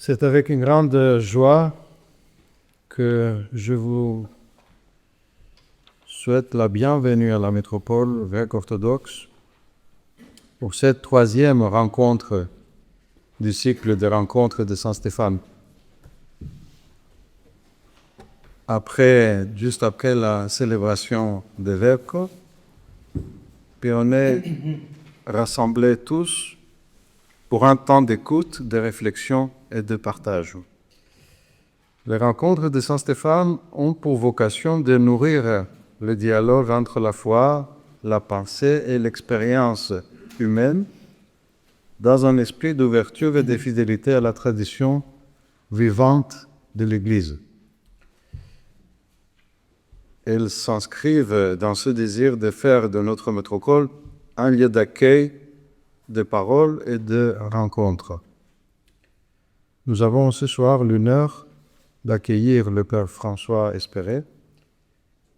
C'est avec une grande joie que je vous souhaite la bienvenue à la métropole grecque-orthodoxe pour cette troisième rencontre du cycle de rencontres de Saint-Stéphane. Juste après la célébration de Verco, puis on est rassemblés tous pour un temps d'écoute, de réflexion et de partage. Les rencontres de Saint-Stéphane ont pour vocation de nourrir le dialogue entre la foi, la pensée et l'expérience humaine dans un esprit d'ouverture et de fidélité à la tradition vivante de l'Église. Elles s'inscrivent dans ce désir de faire de notre métropole un lieu d'accueil, de paroles et de rencontres. Nous avons ce soir l'honneur d'accueillir le Père François Espéré,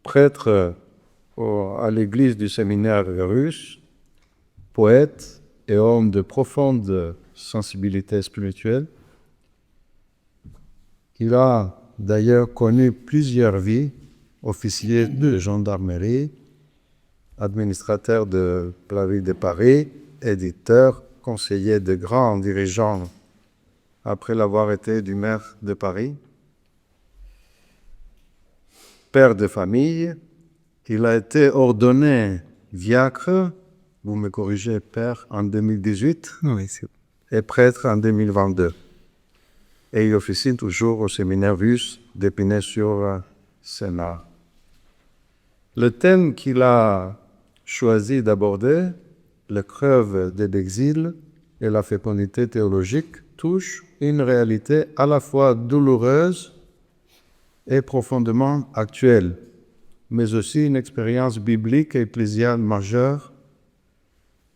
prêtre à l'église du séminaire russe, poète et homme de profonde sensibilité spirituelle. Il a d'ailleurs connu plusieurs vies, officier de gendarmerie, administrateur de la ville de Paris, éditeur, conseiller de grands dirigeants après l'avoir été du maire de Paris. Père de famille, il a été ordonné diacre, vous me corrigez, père, en 2018, oui, c'est... et prêtre en 2022. Et il officie toujours au séminaire russe d'Épinay-sur-Sénart. Le thème qu'il a choisi d'aborder, l'épreuve de l'exil et la fécondité théologique, touche une réalité à la fois douloureuse et profondément actuelle, mais aussi une expérience biblique et ecclésiale majeure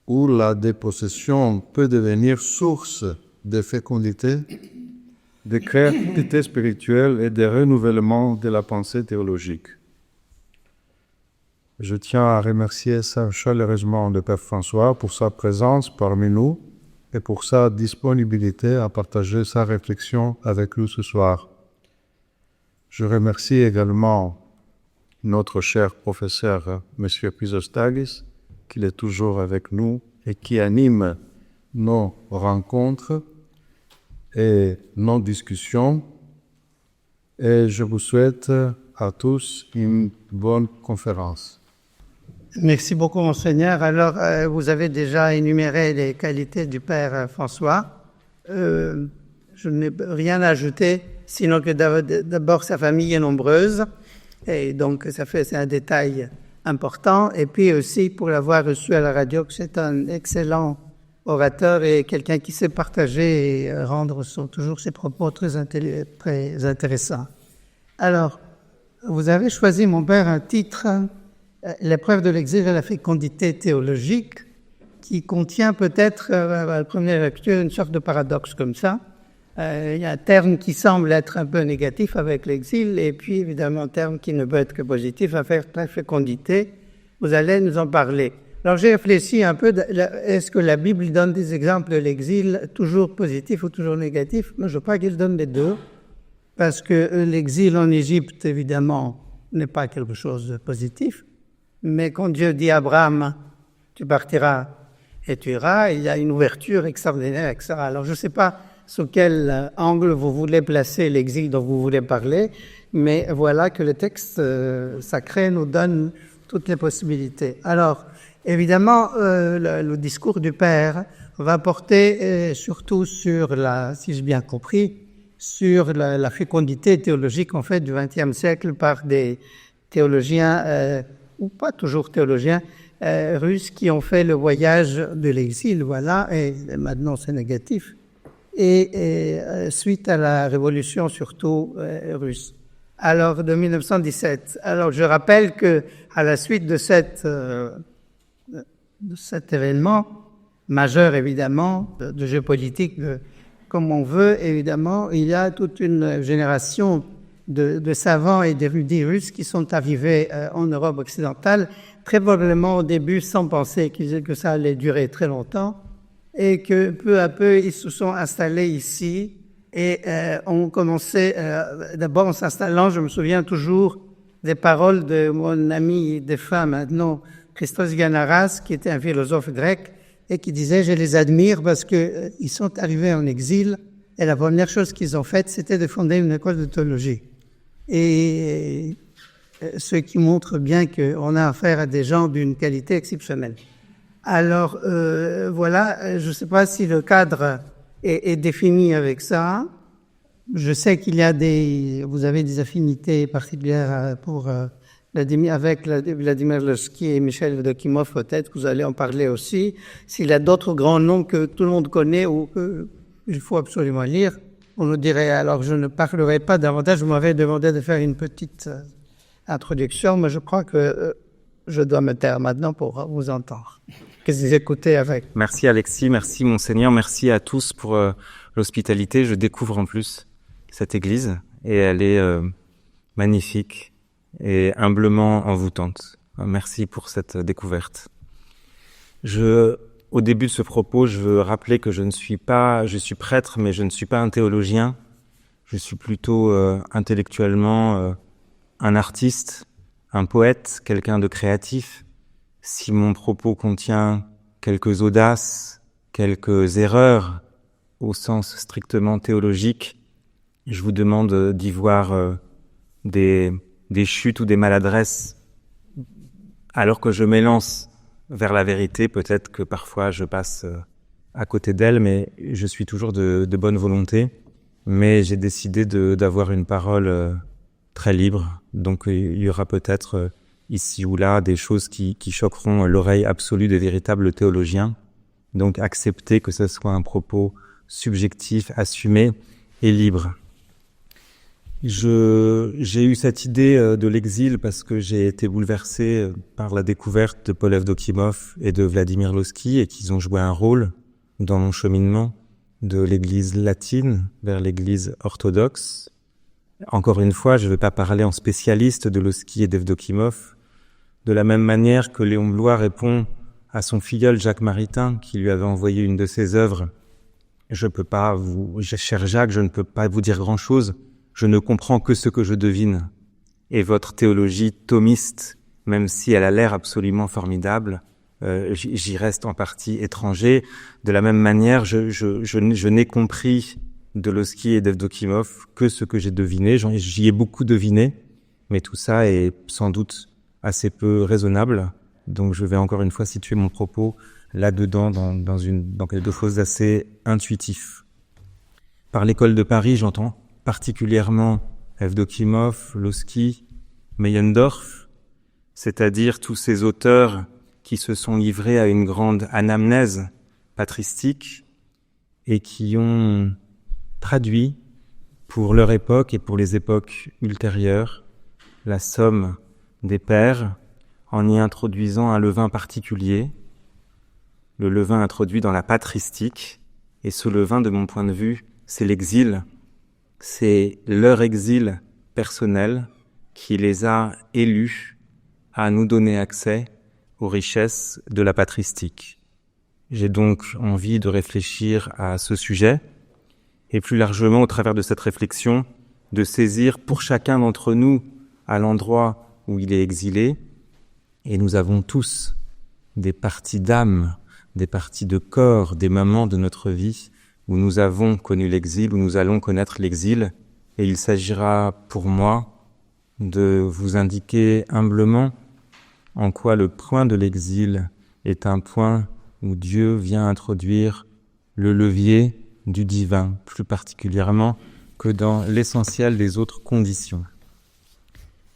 où la dépossession peut devenir source de fécondité, de créativité spirituelle et de renouvellement de la pensée théologique. Je tiens à remercier chaleureusement le Père François pour sa présence parmi nous et pour sa disponibilité à partager sa réflexion avec nous ce soir. Je remercie également notre cher professeur, M. Pisostagis, qui est toujours avec nous et qui anime nos rencontres et nos discussions. Et je vous souhaite à tous une bonne conférence. Merci beaucoup, Monseigneur. Alors, vous avez déjà énuméré les qualités du Père François. Je n'ai rien à ajouter, sinon que d'abord, sa famille est nombreuse. Et donc, c'est un détail important. Et puis aussi, pour l'avoir reçu à la radio, que c'est un excellent orateur et quelqu'un qui sait partager et rendre toujours ses propos très intéressants. Alors, vous avez choisi, mon père, un titre, l'épreuve de l'exil et la fécondité théologique, qui contient peut-être, à la première lecture, une sorte de paradoxe comme ça. Il y a un terme qui semble être un peu négatif avec l'exil, et puis évidemment un terme qui ne peut être que positif avec la fécondité. Vous allez nous en parler. Alors j'ai réfléchi un peu, est-ce que la Bible donne des exemples de l'exil toujours positif ou toujours négatif? Moi, je crois qu'il donne les deux, parce que l'exil en Égypte, évidemment, n'est pas quelque chose de positif. Mais quand Dieu dit à Abraham, tu partiras et tu iras, il y a une ouverture extraordinaire, etc. Alors je ne sais pas sous quel angle vous voulez placer l'exil dont vous voulez parler, mais voilà que le texte sacré nous donne toutes les possibilités. Alors, évidemment, le discours du Père va porter surtout sur si j'ai bien compris, sur la fécondité théologique en fait du XXe siècle par des théologiens ou pas toujours théologiens, russes qui ont fait le voyage de l'exil, voilà, et maintenant c'est négatif, et suite à la révolution surtout russe. Alors, de 1917. Alors, je rappelle que à la suite de cet événement majeur, évidemment, de géopolitique, comme on veut, évidemment, il y a toute une génération de savants et d'érudits russes qui sont arrivés en Europe occidentale, très probablement au début sans penser que ça allait durer très longtemps, et que peu à peu ils se sont installés ici Et on commençait, d'abord en s'installant, je me souviens toujours des paroles de mon ami de femme maintenant, Christos Ganaras, qui était un philosophe grec, et qui disait « Je les admire parce que ils sont arrivés en exil, et la première chose qu'ils ont faite, c'était de fonder une école de théologie. » Et ce qui montre bien qu'on a affaire à des gens d'une qualité exceptionnelle. Alors, voilà, je ne sais pas si le cadre est défini avec ça. Je sais qu'il y a vous avez des affinités particulières pour avec Vladimir Lossky et Michel Evdokimov, peut-être que vous allez en parler aussi. S'il y a d'autres grands noms que tout le monde connaît ou qu'il faut absolument lire, on nous dirait. Alors, je ne parlerai pas davantage. Vous m'avez demandé de faire une petite introduction, mais je crois que je dois me taire maintenant pour vous entendre. Qu'est-ce que vous écoutez avec? Merci Alexis, merci Monseigneur, merci à tous pour l'hospitalité. Je découvre en plus cette église et elle est magnifique et humblement envoûtante. Merci pour cette découverte. Au début de ce propos, je veux rappeler que je suis prêtre, mais je ne suis pas un théologien. Je suis plutôt intellectuellement un artiste, un poète, quelqu'un de créatif. Si mon propos contient quelques audaces, quelques erreurs au sens strictement théologique, je vous demande d'y voir des chutes ou des maladresses alors que je m'élance vers la vérité. Peut-être que parfois je passe à côté d'elle, mais je suis toujours de bonne volonté. Mais j'ai décidé d'avoir une parole très libre, donc il y aura peut-être ici ou là des choses qui choqueront l'oreille absolue des véritables théologiens. Donc accepter que ce soit un propos subjectif, assumé et libre. J'ai eu cette idée de l'exil parce que j'ai été bouleversé par la découverte de Paul Evdokimov et de Vladimir Lossky et qu'ils ont joué un rôle dans mon cheminement de l'église latine vers l'église orthodoxe. Encore une fois, je ne vais pas parler en spécialiste de Lossky et d'Evdokimov, de la même manière que Léon Bloy répond à son filleul Jacques Maritain, qui lui avait envoyé une de ses œuvres. Cher Jacques, je ne peux pas vous dire grand-chose, je ne comprends que ce que je devine. Et votre théologie thomiste, même si elle a l'air absolument formidable, j'y reste en partie étranger. De la même manière, je n'ai compris de Lossky et d'Evdokimov que ce que j'ai deviné. J'y ai beaucoup deviné, mais tout ça est sans doute assez peu raisonnable. Donc je vais encore une fois situer mon propos là-dedans dans quelque chose d'assez intuitif. Par l'école de Paris, j'entends particulièrement Evdokimov, Lossky, Meyendorff, c'est-à-dire tous ces auteurs qui se sont livrés à une grande anamnèse patristique et qui ont traduit pour leur époque et pour les époques ultérieures la somme des pères en y introduisant un levain particulier, le levain introduit dans la patristique. Et ce levain, de mon point de vue, c'est l'exil. C'est leur exil personnel qui les a élus à nous donner accès aux richesses de la patristique. J'ai donc envie de réfléchir à ce sujet et plus largement, au travers de cette réflexion, de saisir pour chacun d'entre nous à l'endroit où il est exilé. Et nous avons tous des parties d'âme, des parties de corps, des moments de notre vie où nous avons connu l'exil, où nous allons connaître l'exil. Et il s'agira pour moi de vous indiquer humblement en quoi le point de l'exil est un point où Dieu vient introduire le levier du divin, plus particulièrement que dans l'essentiel des autres conditions.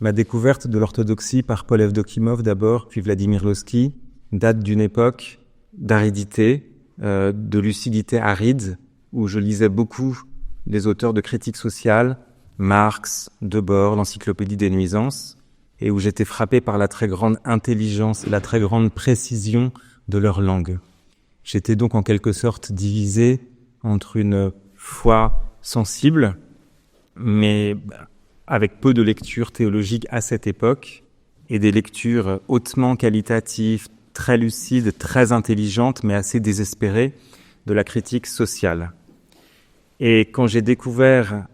Ma découverte de l'orthodoxie par Paul Evdokimov d'abord, puis Vladimir Lossky, date d'une époque d'aridité, de lucidité aride, où je lisais beaucoup les auteurs de critique sociale, Marx, Debord, l'Encyclopédie des nuisances, et où j'étais frappé par la très grande intelligence et la très grande précision de leur langue. J'étais donc en quelque sorte divisé entre une foi sensible, mais avec peu de lectures théologiques à cette époque, et des lectures hautement qualitatives, très lucides, très intelligentes, mais assez désespérées, de la critique sociale. Et quand j'ai découvert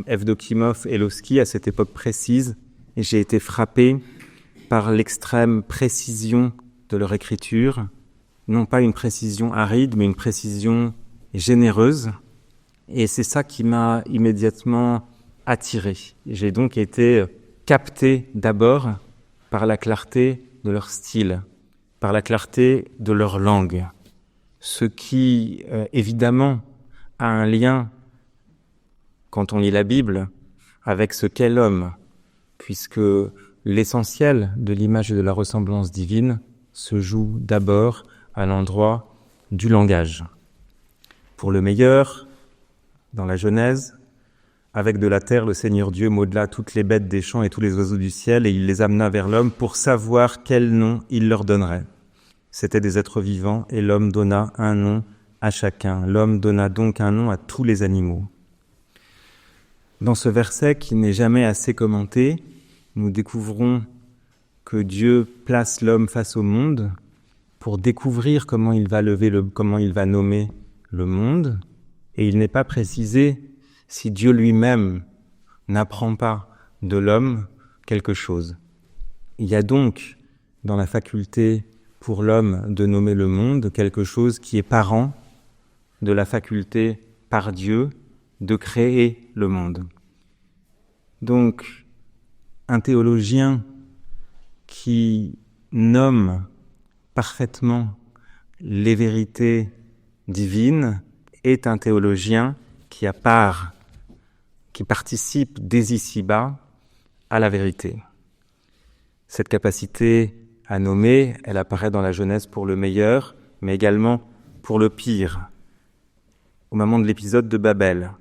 Evdokimov et Lossky à cette époque précise, j'ai été frappé par l'extrême précision de leur écriture, non pas une précision aride, mais une précision généreuse. Et c'est ça qui m'a immédiatement attiré. J'ai donc été capté d'abord par la clarté de leur style, par la clarté de leur langue, ce qui, évidemment, a un lien, quand on lit la Bible, avec ce qu'est l'homme, puisque l'essentiel de l'image et de la ressemblance divine se joue d'abord à l'endroit du langage. Pour le meilleur, dans la Genèse, avec de la terre, le Seigneur Dieu modela toutes les bêtes des champs et tous les oiseaux du ciel, et il les amena vers l'homme pour savoir quel nom il leur donnerait. C'étaient des êtres vivants, et l'homme donna un nom à chacun. L'homme donna donc un nom à tous les animaux. Dans ce verset qui n'est jamais assez commenté, nous découvrons que Dieu place l'homme face au monde pour découvrir comment il va nommer le monde, et il n'est pas précisé si Dieu lui-même n'apprend pas de l'homme quelque chose. Il y a donc dans la faculté pour l'homme de nommer le monde quelque chose qui est parent de la faculté par Dieu de créer le monde. Donc, un théologien qui nomme parfaitement les vérités divines est un théologien qui participe dès ici-bas à la vérité. Cette capacité à nommer, elle apparaît dans la Genèse pour le meilleur, mais également pour le pire. Au moment de l'épisode de Babel,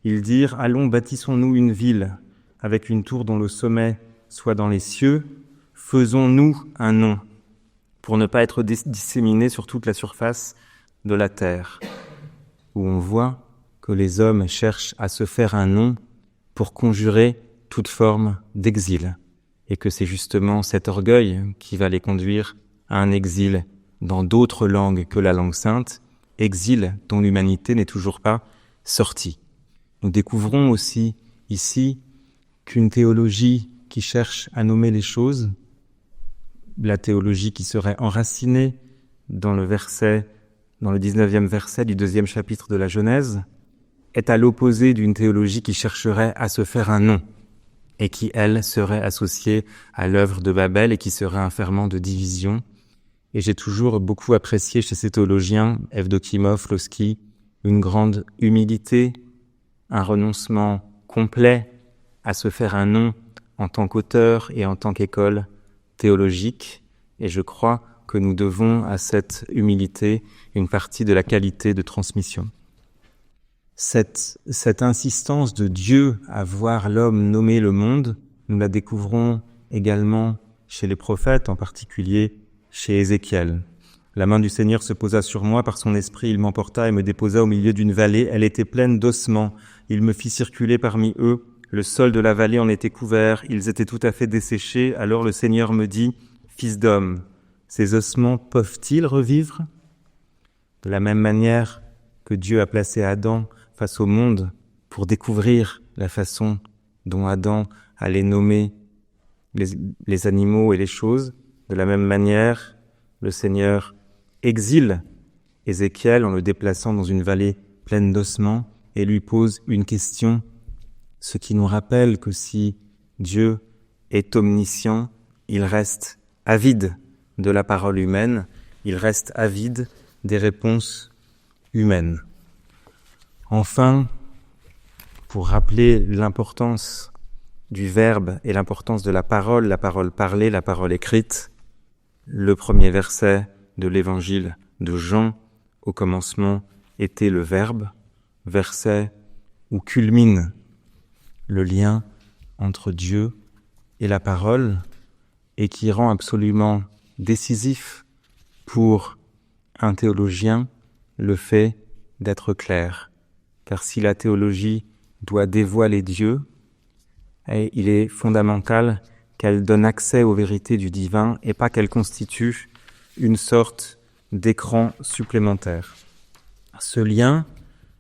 ils dirent « Allons, bâtissons-nous une ville, avec une tour dont le sommet soit dans les cieux, faisons-nous un nom, pour ne pas être disséminés sur toute la surface de la terre. » Où on voit que les hommes cherchent à se faire un nom pour conjurer toute forme d'exil, et que c'est justement cet orgueil qui va les conduire à un exil dans d'autres langues que la langue sainte, exil dont l'humanité n'est toujours pas sortie. Nous découvrons aussi ici qu'une théologie qui cherche à nommer les choses, la théologie qui serait enracinée dans le 19e verset du 2e chapitre de la Genèse, est à l'opposé d'une théologie qui chercherait à se faire un nom et qui, elle, serait associée à l'œuvre de Babel et qui serait un ferment de division. Et j'ai toujours beaucoup apprécié chez ces théologiens, Evdokimov, Lossky, une grande humilité, un renoncement complet à se faire un nom en tant qu'auteur et en tant qu'école théologique. Et je crois que nous devons à cette humilité une partie de la qualité de transmission. Cette insistance de Dieu à voir l'homme nommer le monde, nous la découvrons également chez les prophètes, en particulier chez Ézéchiel. La main du Seigneur se posa sur moi, par son esprit il m'emporta et me déposa au milieu d'une vallée. Elle était pleine d'ossements. Il me fit circuler parmi eux. Le sol de la vallée en était couvert. Ils étaient tout à fait desséchés. Alors le Seigneur me dit, « Fils d'homme, ces ossements peuvent-ils revivre ?» De la même manière que Dieu a placé Adam face au monde pour découvrir la façon dont Adam allait nommer les animaux et les choses, de la même manière, le Seigneur exile Ézéchiel en le déplaçant dans une vallée pleine d'ossements et lui pose une question, ce qui nous rappelle que si Dieu est omniscient, il reste avide de la parole humaine, il reste avide des réponses humaines. Enfin, pour rappeler l'importance du verbe et l'importance de la parole parlée, la parole écrite, le premier verset de l'évangile de Jean, au commencement, était le verbe, verset où culmine le lien entre Dieu et la parole et qui rend absolument décisif pour un théologien le fait d'être clair. Car si la théologie doit dévoiler Dieu, il est fondamental qu'elle donne accès aux vérités du divin et pas qu'elle constitue une sorte d'écran supplémentaire. Ce lien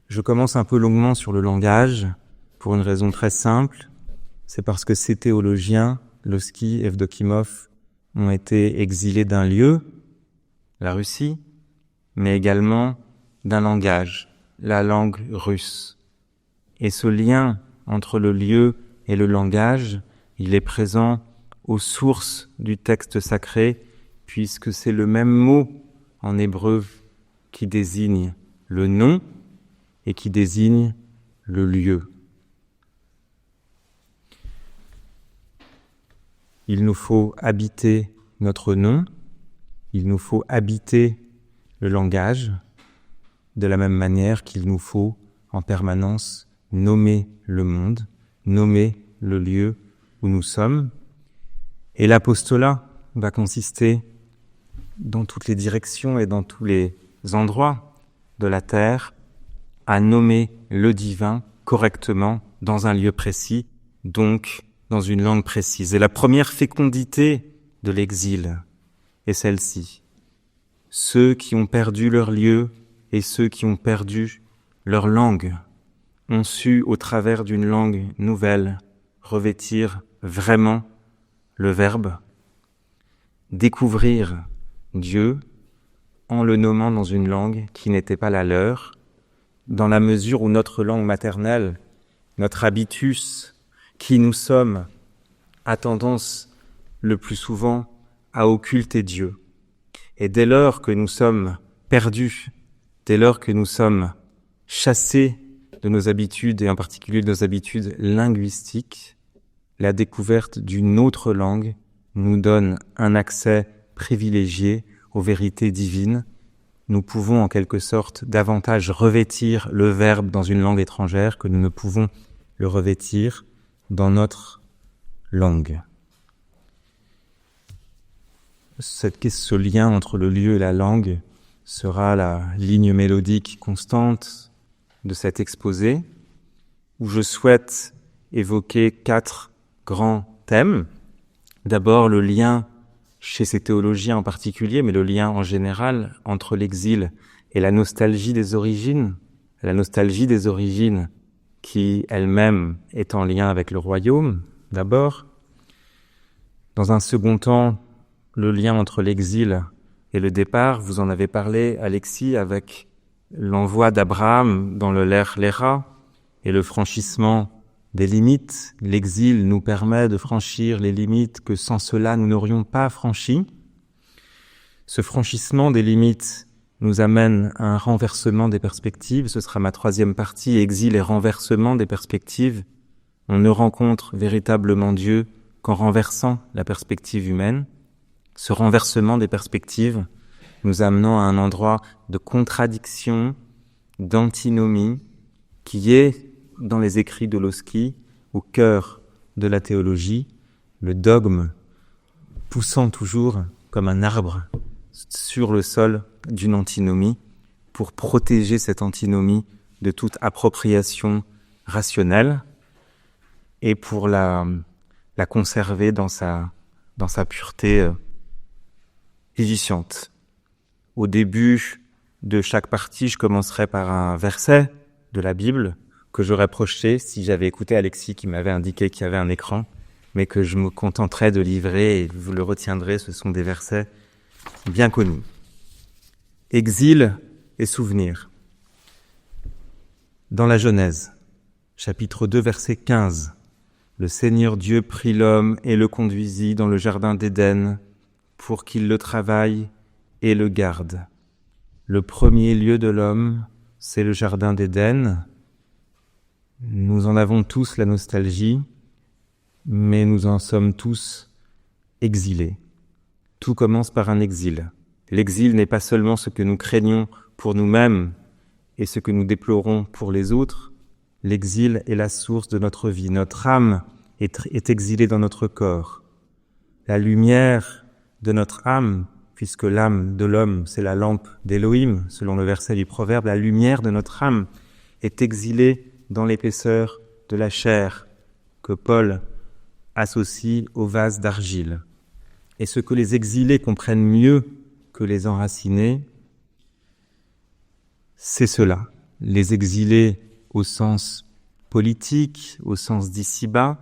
Je commence un peu longuement sur le langage, pour une raison très simple, c'est parce que ces théologiens, Lossky, Evdokimov, ont été exilés d'un lieu, la Russie, mais également d'un langage, la langue russe. Et ce lien entre le lieu et le langage, il est présent aux sources du texte sacré, puisque c'est le même mot en hébreu qui désigne le nom et qui désigne le lieu. Il nous faut habiter notre nom, il nous faut habiter le langage, de la même manière qu'il nous faut en permanence nommer le monde, nommer le lieu où nous sommes. Et l'apostolat va consister dans toutes les directions et dans tous les endroits de la terre à nommer le divin correctement dans un lieu précis, donc dans une langue précise. Et la première fécondité de l'exil est celle-ci. Ceux qui ont perdu leur lieu et ceux qui ont perdu leur langue ont su, au travers d'une langue nouvelle, revêtir vraiment le Verbe, découvrir Dieu en le nommant dans une langue qui n'était pas la leur, dans la mesure où notre langue maternelle, notre habitus, qui nous sommes, a tendance le plus souvent à occulter Dieu. Et dès lors que nous sommes perdus, dès lors que nous sommes chassés de nos habitudes, et en particulier de nos habitudes linguistiques, la découverte d'une autre langue nous donne un accès privilégié aux vérités divines. Nous pouvons en quelque sorte davantage revêtir le Verbe dans une langue étrangère que nous ne pouvons le revêtir dans notre langue. Ce lien entre le lieu et la langue sera la ligne mélodique constante de cet exposé, où je souhaite évoquer 4 grands thèmes. D'abord, le lien chez ces théologiens en particulier, mais le lien en général entre l'exil et la nostalgie des origines qui elle-même est en lien avec le royaume, d'abord. Dans un second temps, le lien entre l'exil et le départ, vous en avez parlé, Alexis, avec l'envoi d'Abraham dans le Ler Léra et le franchissement des limites. L'exil nous permet de franchir les limites que sans cela nous n'aurions pas franchies. Ce franchissement des limites nous amène à un renversement des perspectives. Ce sera ma 3e partie, exil et renversement des perspectives. On ne rencontre véritablement Dieu qu'en renversant la perspective humaine. Ce renversement des perspectives nous amenant à un endroit de contradiction, d'antinomie, qui est, dans les écrits de Lossky, au cœur de la théologie, le dogme poussant toujours comme un arbre sur le sol d'une antinomie pour protéger cette antinomie de toute appropriation rationnelle et pour la conserver dans sa pureté vivifiante. Au début de chaque partie, je commencerai par un verset de la Bible que j'aurais projeté si j'avais écouté Alexis qui m'avait indiqué qu'il y avait un écran, mais que je me contenterai de livrer et vous le retiendrez, ce sont des versets bien connus. Exil et souvenir. Dans la Genèse, chapitre 2, verset 15, le Seigneur Dieu prit l'homme et le conduisit dans le jardin d'Éden pour qu'il le travaille et le garde. Le premier lieu de l'homme, c'est le jardin d'Éden. Nous en avons tous la nostalgie, mais nous en sommes tous exilés. Tout commence par un exil. L'exil n'est pas seulement ce que nous craignons pour nous-mêmes et ce que nous déplorons pour les autres. L'exil est la source de notre vie. Notre âme est exilée dans notre corps. La lumière de notre âme, puisque l'âme de l'homme, c'est la lampe d'Élohim, selon le verset du Proverbe, la lumière de notre âme est exilée dans l'épaisseur de la chair que Paul associe au vase d'argile. Et ce que les exilés comprennent mieux que les enracinés, c'est cela. les exilés au sens politique, au sens d'ici-bas,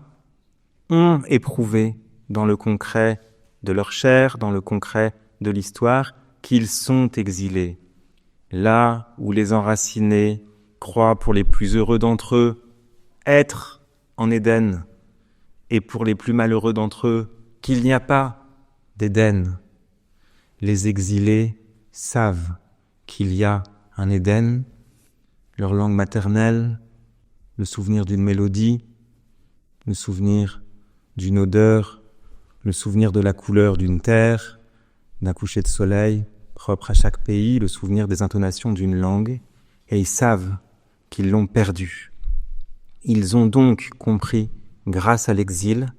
ont éprouvé dans le concret de leur chair, dans le concret de l'histoire, qu'ils sont exilés. Là où les enracinés croient pour les plus heureux d'entre eux être en Éden, et pour les plus malheureux d'entre eux qu'il n'y a pas d'Éden, les exilés savent qu'il y a un Éden, leur langue maternelle, le souvenir d'une mélodie, le souvenir d'une odeur, le souvenir de la couleur d'une terre, d'un coucher de soleil propre à chaque pays, le souvenir des intonations d'une langue, et ils savent qu'ils l'ont perdu. Ils ont donc compris, grâce à l'exil,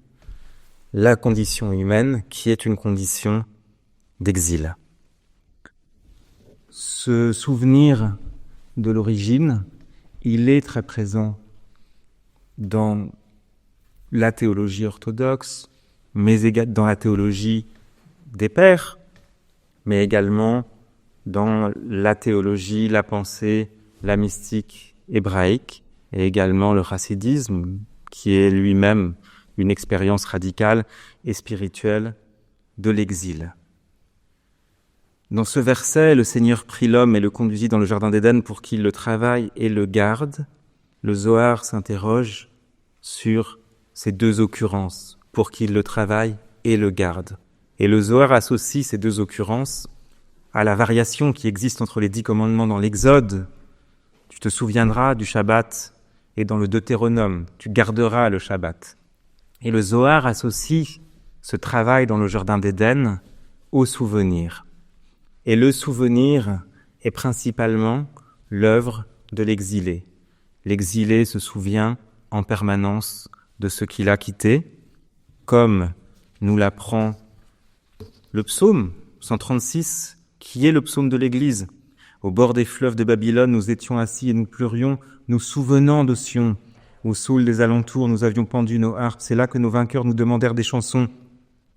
la condition humaine qui est une condition d'exil. Ce souvenir de l'origine, il est très présent dans la théologie orthodoxe, mais dans la théologie des pères, mais également dans la théologie, la pensée, la mystique hébraïque, et également le chassidisme, qui est lui-même une expérience radicale et spirituelle de l'exil. Dans ce verset, le Seigneur prit l'homme et le conduisit dans le jardin d'Éden pour qu'il le travaille et le garde. Le Zohar s'interroge sur ces deux occurrences, pour qu'il le travaille et le garde. Et le Zohar associe ces deux occurrences à la variation qui existe entre les 10 commandements dans l'Exode. Tu te souviendras du Shabbat, et dans le Deutéronome, tu garderas le Shabbat. Et le Zohar associe ce travail dans le jardin d'Éden au souvenir. Et le souvenir est principalement l'œuvre de l'exilé. L'exilé se souvient en permanence de ce qu'il a quitté, comme nous l'apprend le psaume 136, qui est le psaume de l'Église. Au bord des fleuves de Babylone, nous étions assis et nous pleurions, nous souvenant de Sion. Au saule des alentours, nous avions pendu nos harpes. C'est là que nos vainqueurs nous demandèrent des chansons.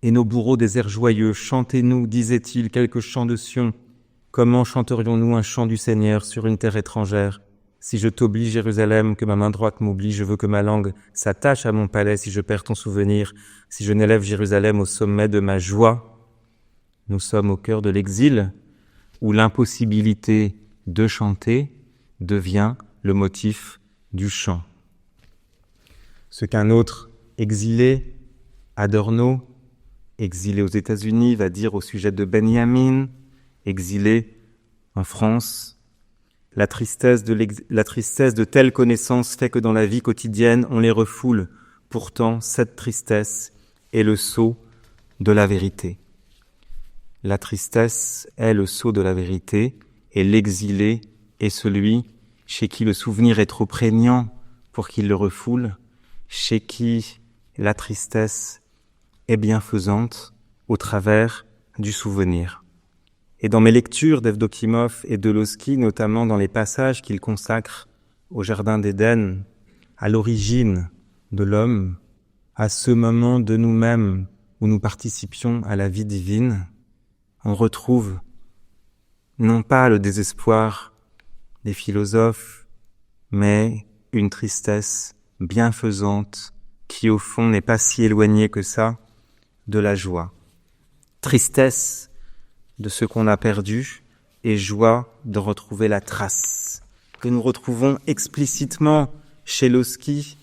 Et nos bourreaux des airs joyeux. Chantez-nous, disaient-ils, quelques chants de Sion. Comment chanterions-nous un chant du Seigneur sur une terre étrangère? Si je t'oublie, Jérusalem, que ma main droite m'oublie, je veux que ma langue s'attache à mon palais si je perds ton souvenir. Si je n'élève Jérusalem au sommet de ma joie. Nous sommes au cœur de l'exil, où l'impossibilité de chanter devient le motif du chant. Ce qu'un autre exilé, Adorno, exilé aux États-Unis, va dire au sujet de Benjamin, exilé en France, la tristesse de telles connaissances fait que dans la vie quotidienne, on les refoule. Pourtant, cette tristesse est le sceau de la vérité. La tristesse est le sceau de la vérité et l'exilé est celui chez qui le souvenir est trop prégnant pour qu'il le refoule, chez qui la tristesse est bienfaisante au travers du souvenir. Et dans mes lectures d'Evdokimov et de Lossky, notamment dans les passages qu'il consacre au Jardin d'Éden, à l'origine de l'homme, à ce moment de nous-mêmes où nous participions à la vie divine, on retrouve non pas le désespoir des philosophes, mais une tristesse bienfaisante qui au fond n'est pas si éloignée que ça de la joie. Tristesse de ce qu'on a perdu et joie de retrouver la trace que nous retrouvons explicitement chez Lossky,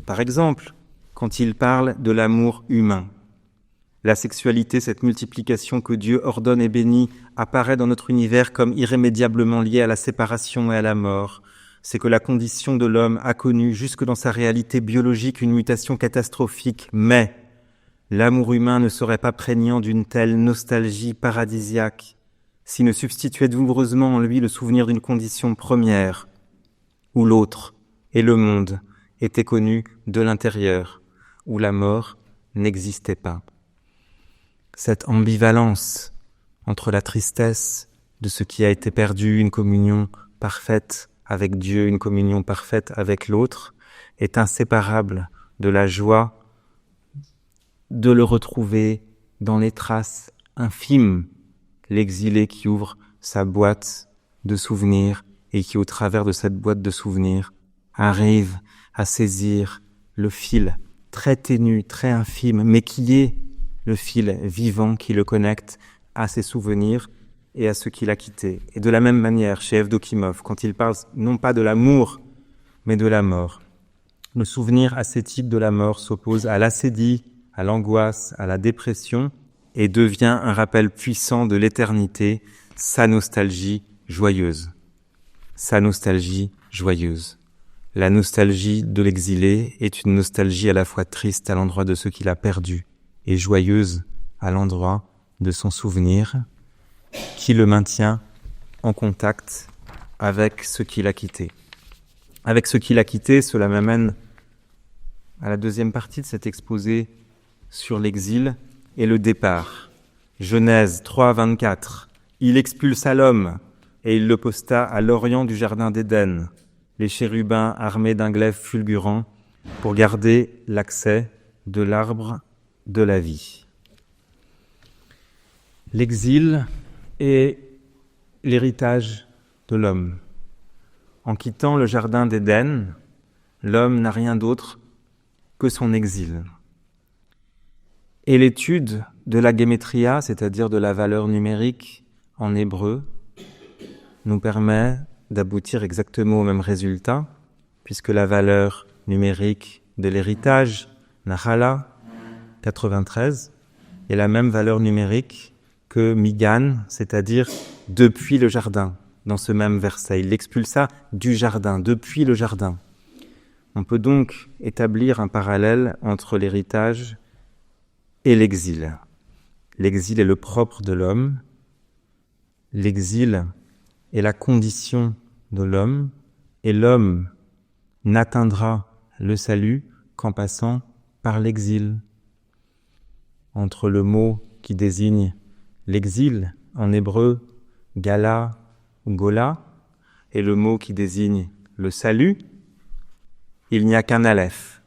par exemple, quand il parle de l'amour humain. La sexualité, cette multiplication que Dieu ordonne et bénit, apparaît dans notre univers comme irrémédiablement liée à la séparation et à la mort. C'est que la condition de l'homme a connu, jusque dans sa réalité biologique, une mutation catastrophique. Mais l'amour humain ne serait pas prégnant d'une telle nostalgie paradisiaque s'il ne substituait douloureusement en lui le souvenir d'une condition première, où l'autre et le monde étaient connus de l'intérieur, où la mort n'existait pas. Cette ambivalence entre la tristesse de ce qui a été perdu, une communion parfaite avec Dieu, une communion parfaite avec l'autre, est inséparable de la joie de le retrouver dans les traces infimes, l'exilé qui ouvre sa boîte de souvenirs et qui, au travers de cette boîte de souvenirs, arrive à saisir le fil très ténu, très infime, mais qui est le fil vivant qui le connecte à ses souvenirs et à ce qu'il a quitté. Et de la même manière, chez Evdokimov, quand il parle non pas de l'amour, mais de la mort, le souvenir ascétique de la mort s'oppose à l'ascédie, à l'angoisse, à la dépression, et devient un rappel puissant de l'éternité, sa nostalgie joyeuse. Sa nostalgie joyeuse. La nostalgie de l'exilé est une nostalgie à la fois triste à l'endroit de ce qu'il a perdu et joyeuse à l'endroit de son souvenir qui le maintient en contact avec ce qu'il a quitté. Avec ce qu'il a quitté, cela m'amène à la deuxième partie de cet exposé sur l'exil et le départ. Genèse 3, 24. Il expulsa l'homme et il le posta à l'orient du jardin d'Éden, les chérubins armés d'un glaive fulgurant pour garder l'accès de l'arbre de la vie. L'exil est l'héritage de l'homme. En quittant le jardin d'Éden, l'homme n'a rien d'autre que son exil. Et l'étude de la gématria, c'est-à-dire de la valeur numérique en hébreu, nous permet d'aboutir exactement au même résultat, puisque la valeur numérique de l'héritage, Nahala, 93, est la même valeur numérique que Migan, c'est-à-dire depuis le jardin, dans ce même verset. Il l'expulsa du jardin, depuis le jardin. On peut donc établir un parallèle entre l'héritage et l'exil. L'exil est le propre de l'homme. L'exil est la condition de l'homme. Et l'homme n'atteindra le salut qu'en passant par l'exil. Entre le mot qui désigne l'exil, en hébreu, gala ou gola, et le mot qui désigne le salut, il n'y a qu'un aleph.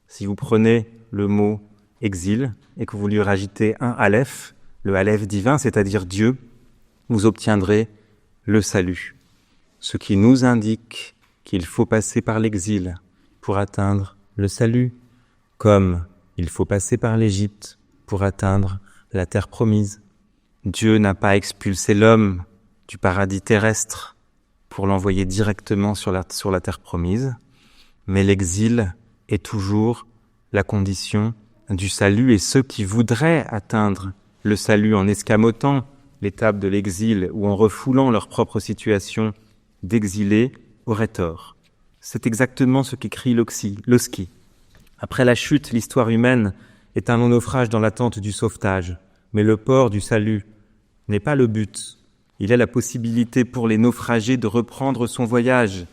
Si vous prenez le mot exil et que vous lui rajoutez un aleph, le aleph divin, c'est-à-dire Dieu, vous obtiendrez le salut. Ce qui nous indique qu'il faut passer par l'exil pour atteindre le salut, comme il faut passer par l'Égypte pour atteindre la terre promise. Dieu n'a pas expulsé l'homme du paradis terrestre pour l'envoyer directement sur la terre promise, mais l'exil est toujours la condition du salut, et ceux qui voudraient atteindre le salut en escamotant l'étape de l'exil ou en refoulant leur propre situation d'exilé auraient tort. C'est exactement ce qu'écrit Lossky. Après la chute, l'histoire humaine est un long naufrage dans l'attente du sauvetage, mais le port du salut n'est pas le but. Il est la possibilité pour les naufragés de reprendre son voyage,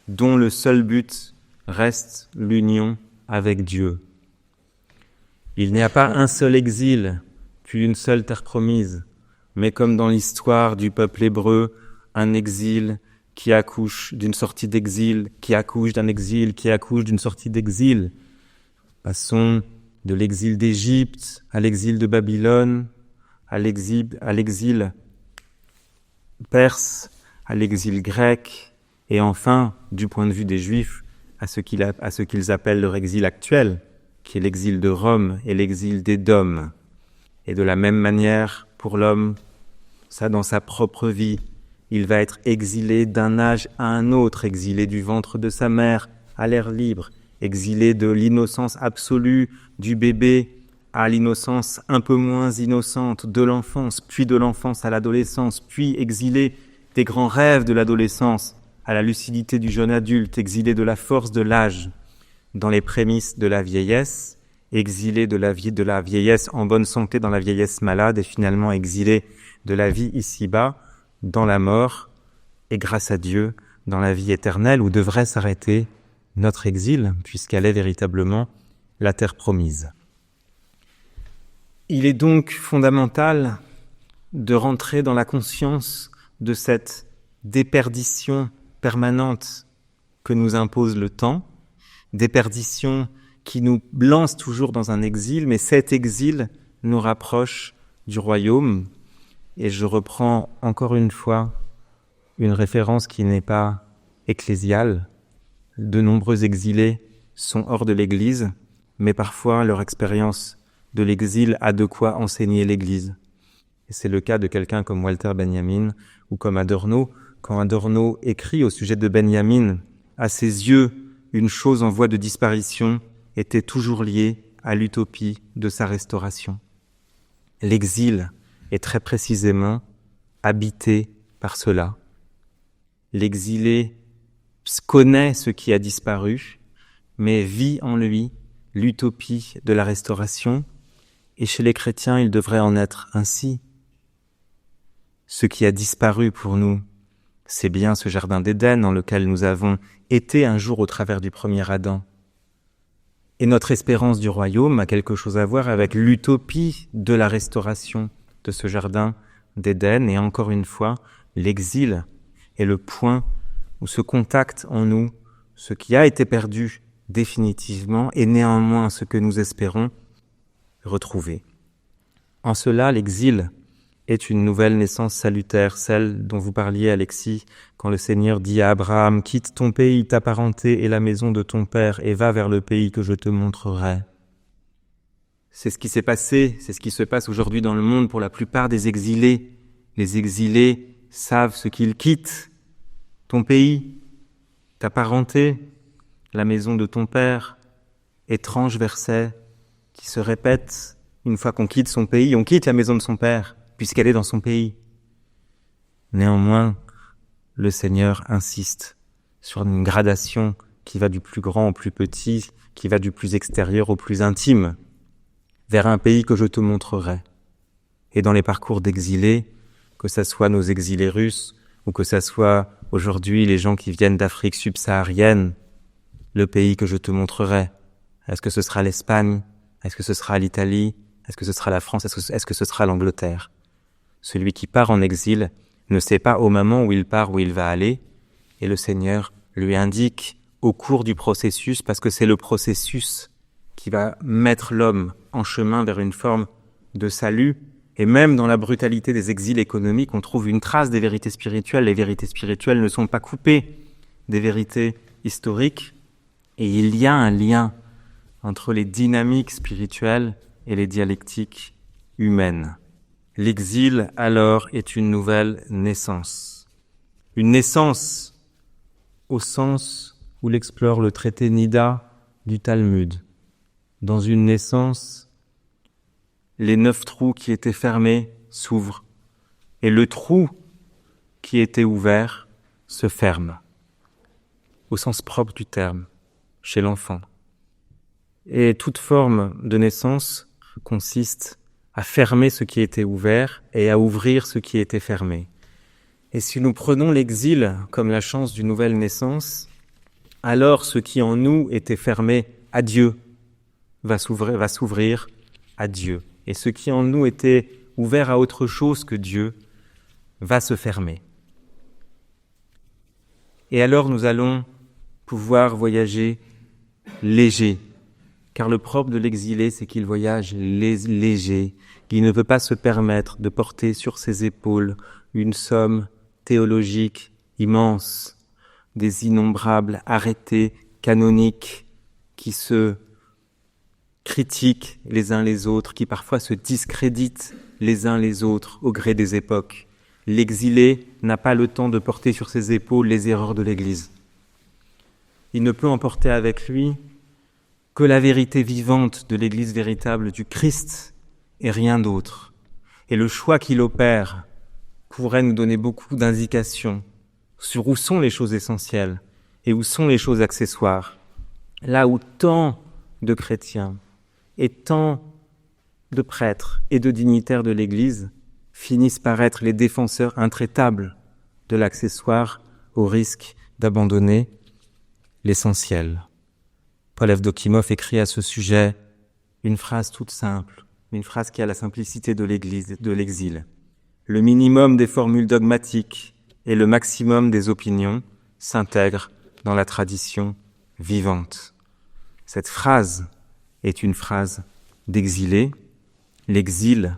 dont le seul but reste l'union avec Dieu. Il n'y a pas un seul exil, puis une seule terre promise, mais comme dans l'histoire du peuple hébreu, un exil qui accouche d'une sortie d'exil, qui accouche d'un exil, qui accouche d'une sortie d'exil. Passons de l'exil d'Égypte à l'exil de Babylone, à l'exil perse, à l'exil grec, et enfin, du point de vue des Juifs, à ce qu'ils appellent leur exil actuel, qui est l'exil de Rome et l'exil d'Édom. Et de la même manière, pour l'homme, ça dans sa propre vie, il va être exilé d'un âge à un autre, exilé du ventre de sa mère à l'air libre, exilé de l'innocence absolue du bébé à l'innocence un peu moins innocente de l'enfance, puis de l'enfance à l'adolescence, puis exilé des grands rêves de l'adolescence à la lucidité du jeune adulte, exilé de la force de l'âge dans les prémices de la vieillesse, exilé de la vieillesse en bonne santé dans la vieillesse malade et finalement exilé de la vie ici-bas dans la mort et grâce à Dieu dans la vie éternelle où devrait s'arrêter notre exil puisqu'elle est véritablement la terre promise. Il est donc fondamental de rentrer dans la conscience de cette déperdition permanente que nous impose le temps, déperdition qui nous lance toujours dans un exil, mais cet exil nous rapproche du royaume. Et je reprends encore une fois une référence qui n'est pas ecclésiale. De nombreux exilés sont hors de l'Église, mais parfois leur expérience de l'exil a de quoi enseigner l'Église. Et c'est le cas de quelqu'un comme Walter Benjamin ou comme Adorno. Quand Adorno écrit au sujet de Benjamin, à ses yeux, une chose en voie de disparition était toujours liée à l'utopie de sa restauration. L'exil est très précisément habité par cela. L'exilé connaît ce qui a disparu, mais vit en lui l'utopie de la restauration, et chez les chrétiens, il devrait en être ainsi. Ce qui a disparu pour nous, c'est bien ce jardin d'Éden dans lequel nous avons été un jour au travers du premier Adam. Et notre espérance du royaume a quelque chose à voir avec l'utopie de la restauration de ce jardin d'Éden. Et encore une fois, l'exil est le point où se contacte en nous ce qui a été perdu définitivement et néanmoins ce que nous espérons retrouver. En cela, l'exil est une nouvelle naissance salutaire, celle dont vous parliez, Alexis, quand le Seigneur dit à Abraham « Quitte ton pays, ta parenté et la maison de ton père et va vers le pays que je te montrerai. » C'est ce qui s'est passé, c'est ce qui se passe aujourd'hui dans le monde pour la plupart des exilés. Les exilés savent ce qu'ils quittent. Ton pays, ta parenté, la maison de ton père. Étrange verset qui se répète une fois qu'on quitte son pays, on quitte la maison de son père, puisqu'elle est dans son pays. Néanmoins, le Seigneur insiste sur une gradation qui va du plus grand au plus petit, qui va du plus extérieur au plus intime, vers un pays que je te montrerai. Et dans les parcours d'exilés, que ça soit nos exilés russes, ou que ça soit aujourd'hui les gens qui viennent d'Afrique subsaharienne, le pays que je te montrerai. Est-ce que ce sera l'Espagne? Est-ce que ce sera l'Italie? Est-ce que ce sera la France? Est-ce que ce sera l'Angleterre? Celui qui part en exil ne sait pas au moment où il part où il va aller, et le Seigneur lui indique au cours du processus, parce que c'est le processus qui va mettre l'homme en chemin vers une forme de salut. Et même dans la brutalité des exils économiques, on trouve une trace des vérités spirituelles. Les vérités spirituelles ne sont pas coupées des vérités historiques, et il y a un lien entre les dynamiques spirituelles et les dialectiques humaines. L'exil, alors, est une nouvelle naissance. Une naissance au sens où l'explore le traité Nida du Talmud. Dans une naissance, les 9 trous qui étaient fermés s'ouvrent, et le trou qui était ouvert se ferme, au sens propre du terme, chez l'enfant. Et toute forme de naissance consiste à fermer ce qui était ouvert et à ouvrir ce qui était fermé. Et si nous prenons l'exil comme la chance d'une nouvelle naissance, alors ce qui en nous était fermé à Dieu va s'ouvrir à Dieu. Et ce qui en nous était ouvert à autre chose que Dieu va se fermer. Et alors nous allons pouvoir voyager léger, car le propre de l'exilé, c'est qu'il voyage léger, qu'il ne veut pas se permettre de porter sur ses épaules une somme théologique immense, des innombrables arrêtés canoniques qui se critiquent les uns les autres, qui parfois se discréditent les uns les autres au gré des époques. L'exilé n'a pas le temps de porter sur ses épaules les erreurs de l'Église. Il ne peut emporter avec lui que la vérité vivante de l'Église véritable du Christ et rien d'autre. Et le choix qu'il opère pourrait nous donner beaucoup d'indications sur où sont les choses essentielles et où sont les choses accessoires. Là où tant de chrétiens et tant de prêtres et de dignitaires de l'Église finissent par être les défenseurs intraitables de l'accessoire au risque d'abandonner l'essentiel. Paul Evdokimov écrit à ce sujet une phrase toute simple, une phrase qui a la simplicité de l'Église, de l'exil. Le minimum des formules dogmatiques et le maximum des opinions s'intègrent dans la tradition vivante. Cette phrase est une phrase d'exilé. L'exil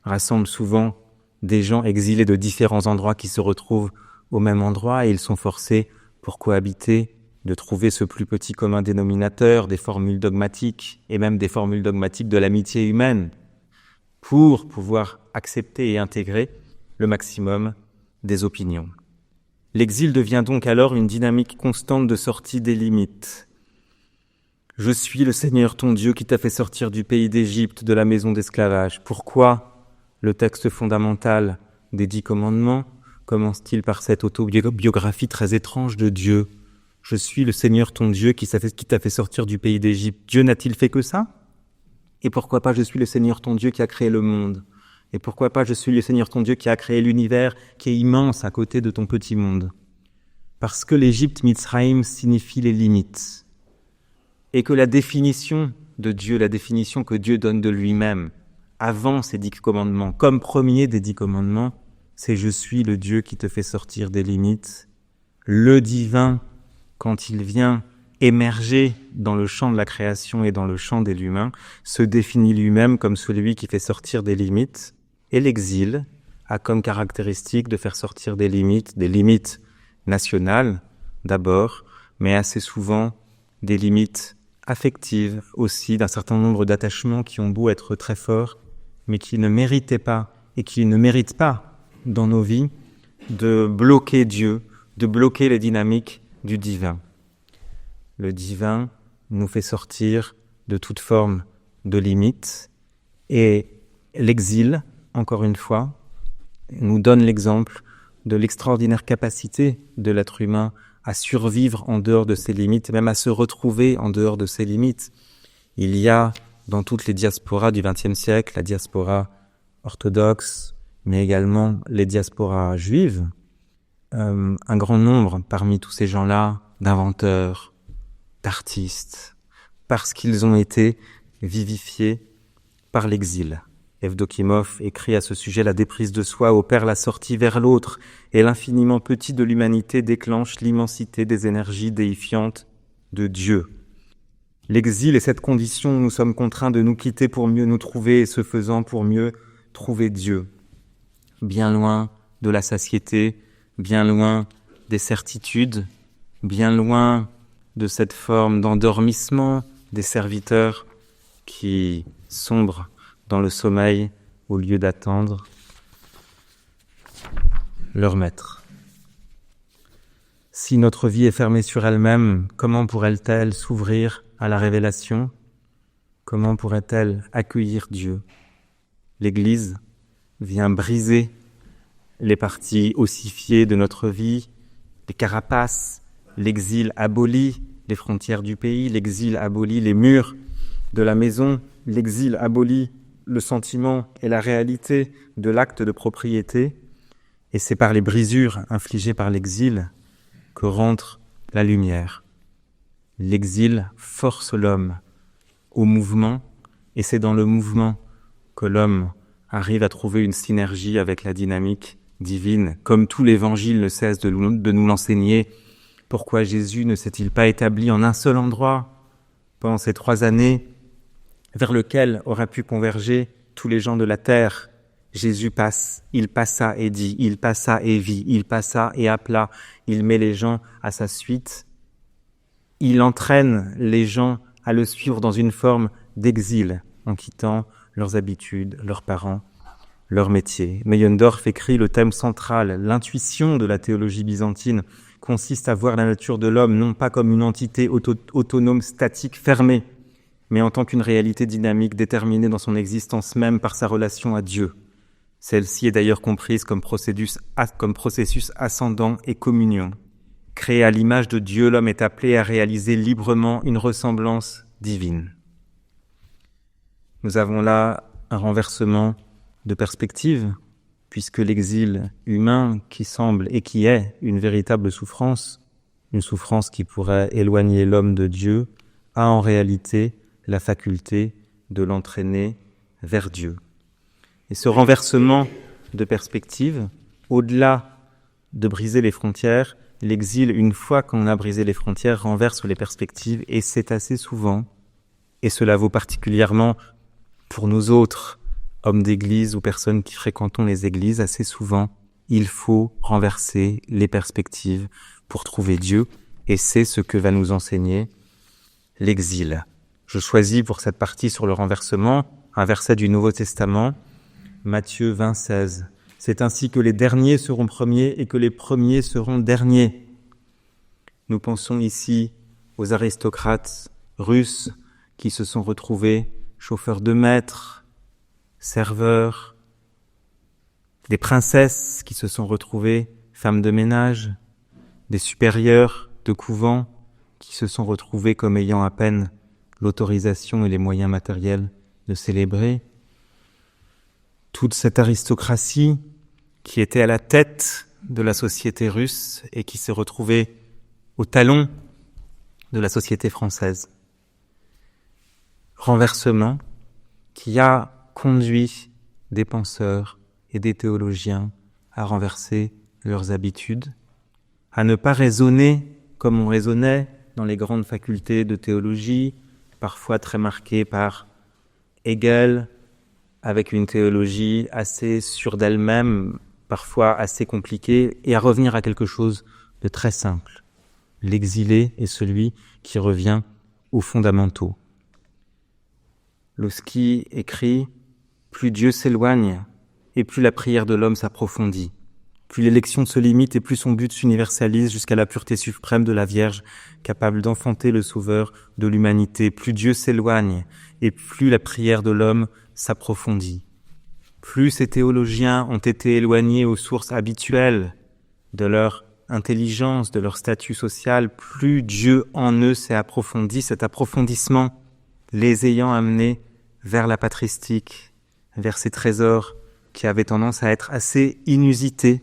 rassemble souvent des gens exilés de différents endroits qui se retrouvent au même endroit et ils sont forcés, pour cohabiter, de trouver ce plus petit commun dénominateur, des formules dogmatiques et même des formules dogmatiques de l'amitié humaine pour pouvoir accepter et intégrer le maximum des opinions. L'exil devient donc alors une dynamique constante de sortie des limites. Je suis le Seigneur ton Dieu qui t'a fait sortir du pays d'Égypte, de la maison d'esclavage. Pourquoi le texte fondamental des 10 commandements commence-t-il par cette autobiographie très étrange de Dieu ? Je suis le Seigneur ton Dieu qui t'a fait sortir du pays d'Égypte. Dieu n'a-t-il fait que ça ? Et pourquoi pas je suis le Seigneur ton Dieu qui a créé le monde ? Et pourquoi pas je suis le Seigneur ton Dieu qui a créé l'univers qui est immense à côté de ton petit monde ? Parce que l'Égypte Mitzraïm signifie les limites. Et que la définition de Dieu, la définition que Dieu donne de lui-même, avant ces 10 commandements, comme premier des 10 commandements, c'est « Je suis le Dieu qui te fait sortir des limites ». Le divin, quand il vient émerger dans le champ de la création et dans le champ de l'humain, se définit lui-même comme celui qui fait sortir des limites. Et l'exil a comme caractéristique de faire sortir des limites nationales d'abord, mais assez souvent des limites affectives aussi, d'un certain nombre d'attachements qui ont beau être très forts, mais qui ne méritaient pas et qui ne méritent pas dans nos vies de bloquer Dieu, de bloquer les dynamiques du divin. Le divin nous fait sortir de toute forme de limite et l'exil, encore une fois, nous donne l'exemple de l'extraordinaire capacité de l'être humain à survivre en dehors de ses limites, même à se retrouver en dehors de ses limites. Il y a dans toutes les diasporas du XXe siècle, la diaspora orthodoxe, mais également les diasporas juives, un grand nombre parmi tous ces gens-là d'inventeurs, d'artistes, parce qu'ils ont été vivifiés par l'exil. Evdokimov écrit à ce sujet « La déprise de soi opère la sortie vers l'autre et l'infiniment petit de l'humanité déclenche l'immensité des énergies déifiantes de Dieu. » L'exil est cette condition où nous sommes contraints de nous quitter pour mieux nous trouver et ce faisant pour mieux trouver Dieu. Bien loin de la satiété, bien loin des certitudes, bien loin de cette forme d'endormissement des serviteurs qui sombrent dans le sommeil au lieu d'attendre leur maître. Si notre vie est fermée sur elle-même, comment pourrait-elle s'ouvrir à la révélation ? Comment pourrait-elle accueillir Dieu ? L'Église vient briser les parties ossifiées de notre vie, les carapaces. L'exil abolit les frontières du pays, l'exil abolit les murs de la maison, l'exil abolit le sentiment et la réalité de l'acte de propriété, et c'est par les brisures infligées par l'exil que rentre la lumière. L'exil force l'homme au mouvement, et c'est dans le mouvement que l'homme arrive à trouver une synergie avec la dynamique divine, comme tout l'Évangile ne cesse de nous l'enseigner. Pourquoi Jésus ne s'est-il pas établi en un seul endroit pendant ces 3 années vers lequel auraient pu converger tous les gens de la terre ? Jésus passe, il passa et dit, il passa et vit, il passa et appela, il met les gens à sa suite. Il entraîne les gens à le suivre dans une forme d'exil, en quittant leurs habitudes, leurs parents, leur métier. Meyendorff écrit le thème central, l'intuition de la théologie byzantine consiste à voir la nature de l'homme non pas comme une entité autonome, statique, fermée, mais en tant qu'une réalité dynamique déterminée dans son existence même par sa relation à Dieu. Celle-ci est d'ailleurs comprise comme processus ascendant et communion. Créé à l'image de Dieu, l'homme est appelé à réaliser librement une ressemblance divine. Nous avons là un renversement de perspective, puisque l'exil humain qui semble et qui est une véritable souffrance, une souffrance qui pourrait éloigner l'homme de Dieu, a en réalité la faculté de l'entraîner vers Dieu. Et ce renversement de perspective, au-delà de briser les frontières, l'exil, une fois qu'on a brisé les frontières, renverse les perspectives, et c'est assez souvent, et cela vaut particulièrement pour nous autres, hommes d'église ou personnes qui fréquentons les églises, assez souvent, il faut renverser les perspectives pour trouver Dieu, et c'est ce que va nous enseigner l'exil. Je choisis pour cette partie sur le renversement un verset du Nouveau Testament, Matthieu 20, 16. C'est ainsi que les derniers seront premiers et que les premiers seront derniers. Nous pensons ici aux aristocrates russes qui se sont retrouvés chauffeurs de maître, serveurs, des princesses qui se sont retrouvées femmes de ménage, des supérieurs de couvent qui se sont retrouvés comme ayant à peine l'autorisation et les moyens matériels de célébrer. Toute cette aristocratie qui était à la tête de la société russe et qui s'est retrouvée au talon de la société française. Renversement qui a conduit des penseurs et des théologiens à renverser leurs habitudes, à ne pas raisonner comme on raisonnait dans les grandes facultés de théologie, parfois très marquées par Hegel, avec une théologie assez sûre d'elle-même, parfois assez compliquée, et à revenir à quelque chose de très simple. L'exilé est celui qui revient aux fondamentaux. Lossky écrit « Plus Dieu s'éloigne, et plus la prière de l'homme s'approfondit. Plus l'élection se limite et plus son but s'universalise jusqu'à la pureté suprême de la Vierge, capable d'enfanter le Sauveur de l'humanité. Plus Dieu s'éloigne et plus la prière de l'homme s'approfondit. Plus ces théologiens ont été éloignés aux sources habituelles de leur intelligence, de leur statut social, plus Dieu en eux s'est approfondi, cet approfondissement les ayant amenés vers la patristique, vers ces trésors qui avaient tendance à être assez inusités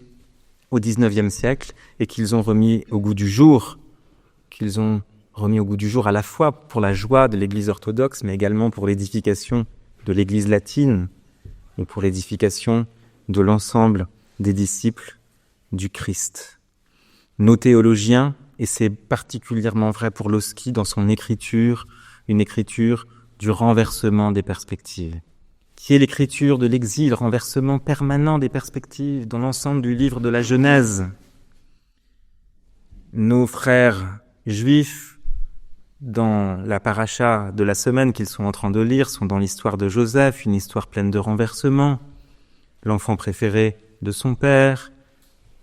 au XIXe siècle et qu'ils ont remis au goût du jour, à la fois pour la joie de l'Église orthodoxe, mais également pour l'édification de l'Église latine et pour l'édification de l'ensemble des disciples du Christ. Nos théologiens, et c'est particulièrement vrai pour Lossky dans son écriture, une écriture du renversement des perspectives, qui est l'écriture de l'exil, renversement permanent des perspectives dans l'ensemble du livre de la Genèse. Nos frères juifs, dans la paracha de la semaine qu'ils sont en train de lire, sont dans l'histoire de Joseph, une histoire pleine de renversement. L'enfant préféré de son père,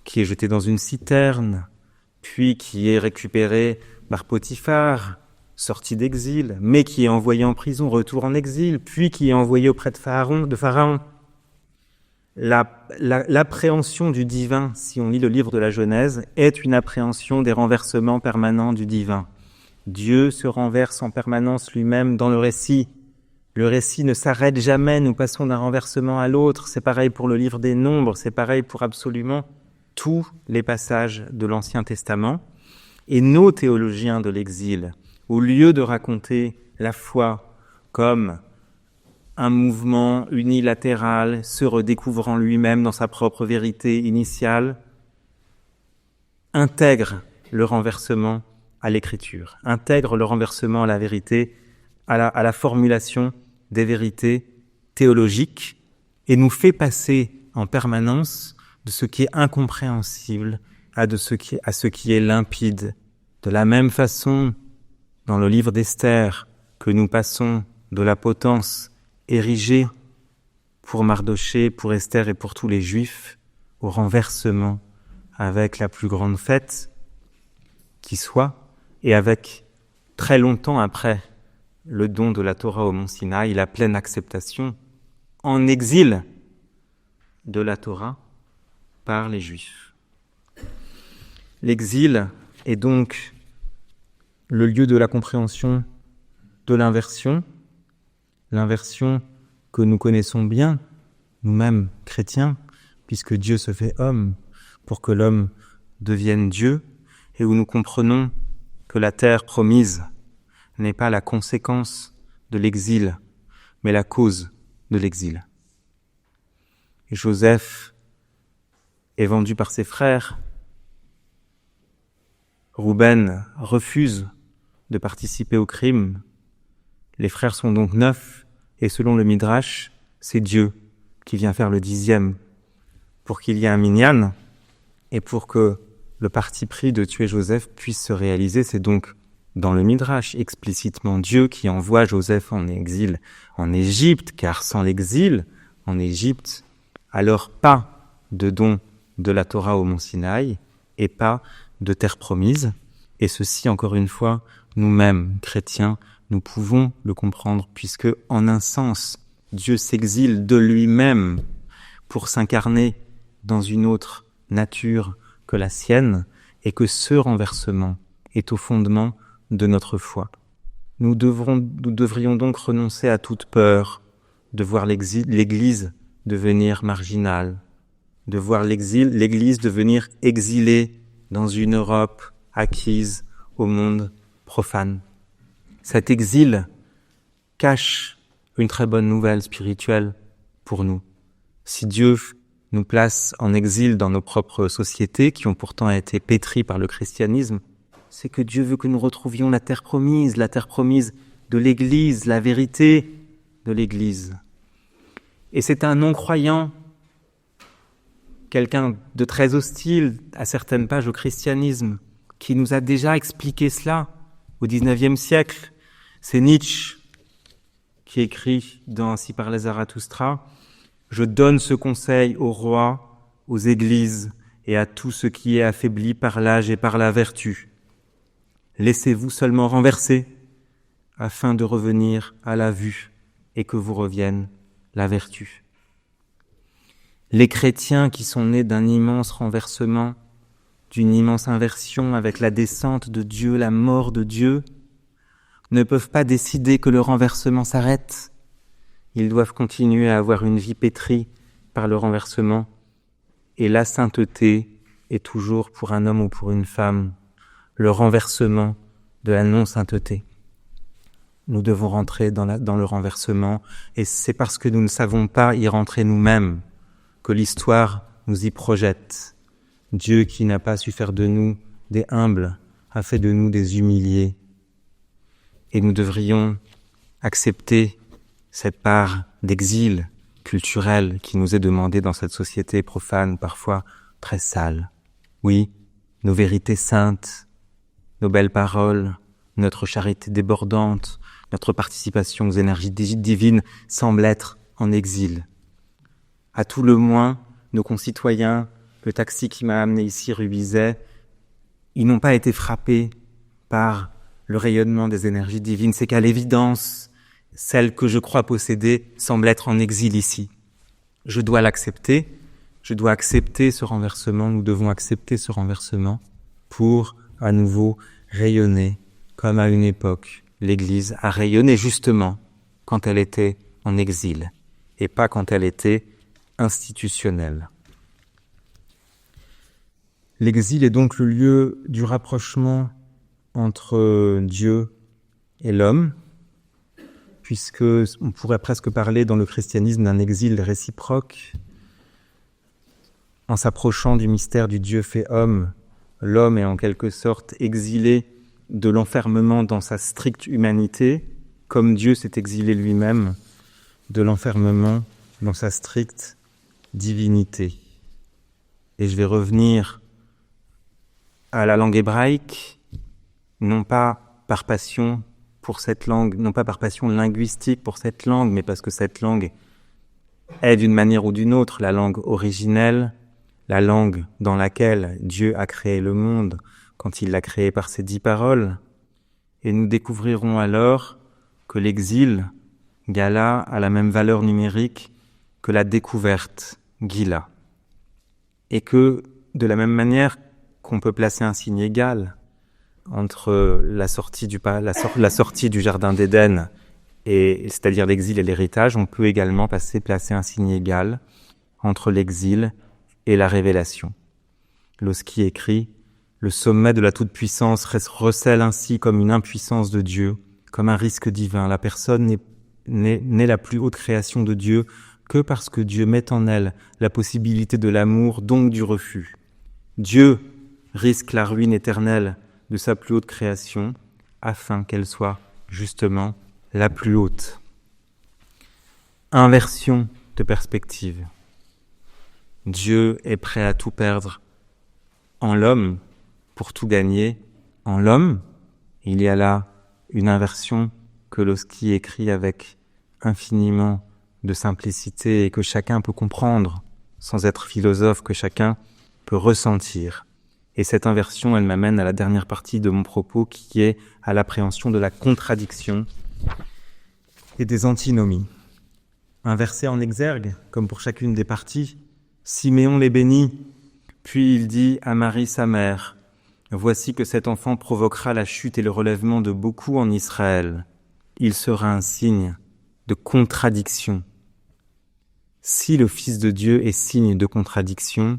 qui est jeté dans une citerne, puis qui est récupéré par Potiphar, sorti d'exil, mais qui est envoyé en prison, retour en exil, puis qui est envoyé auprès de Pharaon. L'appréhension du divin, si on lit le livre de la Genèse, est une appréhension des renversements permanents du divin. Dieu se renverse en permanence lui-même dans le récit. Le récit ne s'arrête jamais, nous passons d'un renversement à l'autre. C'est pareil pour le livre des Nombres, c'est pareil pour absolument tous les passages de l'Ancien Testament. Et nos théologiens de l'exil, au lieu de raconter la foi comme un mouvement unilatéral se redécouvrant lui-même dans sa propre vérité initiale, intègrent le renversement à l'écriture, intègrent le renversement à la vérité, à la formulation des vérités théologiques et nous fait passer en permanence de ce qui est incompréhensible à ce qui est limpide. De la même façon, dans le livre d'Esther, que nous passons de la potence érigée pour Mardochée, pour Esther et pour tous les Juifs, au renversement avec la plus grande fête qui soit, et avec très longtemps après le don de la Torah au Mont Sinaï, la pleine acceptation en exil de la Torah par les Juifs. L'exil est donc le lieu de la compréhension de l'inversion que nous connaissons bien, nous-mêmes chrétiens, puisque Dieu se fait homme pour que l'homme devienne Dieu, et où nous comprenons que la terre promise n'est pas la conséquence de l'exil, mais la cause de l'exil. Et Joseph est vendu par ses frères. Rouben refuse de participer au crime. Les frères sont donc 9, et selon le Midrash, c'est Dieu qui vient faire le 10e pour qu'il y ait un minyan et pour que le parti pris de tuer Joseph puisse se réaliser. C'est donc dans le Midrash explicitement Dieu qui envoie Joseph en exil en Égypte, car sans l'exil en Égypte, alors pas de don de la Torah au mont Sinaï et pas de terre promise. Et ceci, encore une fois, nous-mêmes, chrétiens, nous pouvons le comprendre, puisque en un sens, Dieu s'exile de lui-même pour s'incarner dans une autre nature que la sienne, et que ce renversement est au fondement de notre foi. Nous devrions donc renoncer à toute peur de voir l'Église devenir marginale, de voir l'Église devenir exilée dans une Europe acquise au monde profane. Cet exil cache une très bonne nouvelle spirituelle pour nous. Si Dieu nous place en exil dans nos propres sociétés, qui ont pourtant été pétries par le christianisme, c'est que Dieu veut que nous retrouvions la terre promise de l'Église, la vérité de l'Église. Et c'est un non-croyant, quelqu'un de très hostile à certaines pages au christianisme, qui nous a déjà expliqué cela au XIXe siècle. C'est Nietzsche qui écrit dans Ainsi parlait Zarathustra: « Je donne ce conseil aux rois, aux églises et à tout ce qui est affaibli par l'âge et par la vertu. Laissez-vous seulement renverser afin de revenir à la vue et que vous revienne la vertu. » Les chrétiens qui sont nés d'un immense renversement, d'une immense inversion avec la descente de Dieu, la mort de Dieu, ne peuvent pas décider que le renversement s'arrête. Ils doivent continuer à avoir une vie pétrie par le renversement. Et la sainteté est toujours, pour un homme ou pour une femme, le renversement de la non-sainteté. Nous devons rentrer dans le renversement, et c'est parce que nous ne savons pas y rentrer nous-mêmes que l'histoire nous y projette. Dieu, qui n'a pas su faire de nous des humbles, a fait de nous des humiliés. Et nous devrions accepter cette part d'exil culturel qui nous est demandée dans cette société profane, parfois très sale. Oui, nos vérités saintes, nos belles paroles, notre charité débordante, notre participation aux énergies divines semblent être en exil. À tout le moins, nos concitoyens, le taxi qui m'a amené ici, rue Bizet, ils n'ont pas été frappés par le rayonnement des énergies divines. C'est qu'à l'évidence, celle que je crois posséder semble être en exil ici. Je dois l'accepter, je dois accepter ce renversement, nous devons accepter ce renversement pour à nouveau rayonner comme à une époque. L'Église a rayonné justement quand elle était en exil et pas quand elle était institutionnelle. L'exil est donc le lieu du rapprochement entre Dieu et l'homme, puisque on pourrait presque parler dans le christianisme d'un exil réciproque. En s'approchant du mystère du Dieu fait homme, l'homme est en quelque sorte exilé de l'enfermement dans sa stricte humanité, comme Dieu s'est exilé lui-même de l'enfermement dans sa stricte divinité. Et je vais revenir à la langue hébraïque, non pas par passion pour cette langue, non pas par passion linguistique pour cette langue, mais parce que cette langue est d'une manière ou d'une autre la langue originelle, la langue dans laquelle Dieu a créé le monde quand il l'a créé par ses 10 paroles. Et nous découvrirons alors que l'exil, Gala, a la même valeur numérique que la découverte, Gila. Et que, de la même manière qu'on peut placer un signe égal entre la sortie du jardin d'Éden, c'est-à-dire l'exil et l'héritage, on peut également placer un signe égal entre l'exil et la révélation. Lorsqu'il écrit « Le sommet de la toute-puissance recèle ainsi comme une impuissance de Dieu, comme un risque divin. La personne n'est la plus haute création de Dieu que parce que Dieu met en elle la possibilité de l'amour, donc du refus. Dieu risque la ruine éternelle de sa plus haute création, afin qu'elle soit justement la plus haute. » Inversion de perspective. Dieu est prêt à tout perdre en l'homme pour tout gagner en l'homme. Il y a là une inversion que Lossky écrit avec infiniment de simplicité et que chacun peut comprendre sans être philosophe, que chacun peut ressentir. Et cette inversion, elle m'amène à la dernière partie de mon propos qui est à l'appréhension de la contradiction et des antinomies. Un verset en exergue, comme pour chacune des parties, Siméon les bénit, puis il dit à Marie sa mère, « Voici que cet enfant provoquera la chute et le relèvement de beaucoup en Israël. Il sera un signe de contradiction. » Si le Fils de Dieu est signe de contradiction,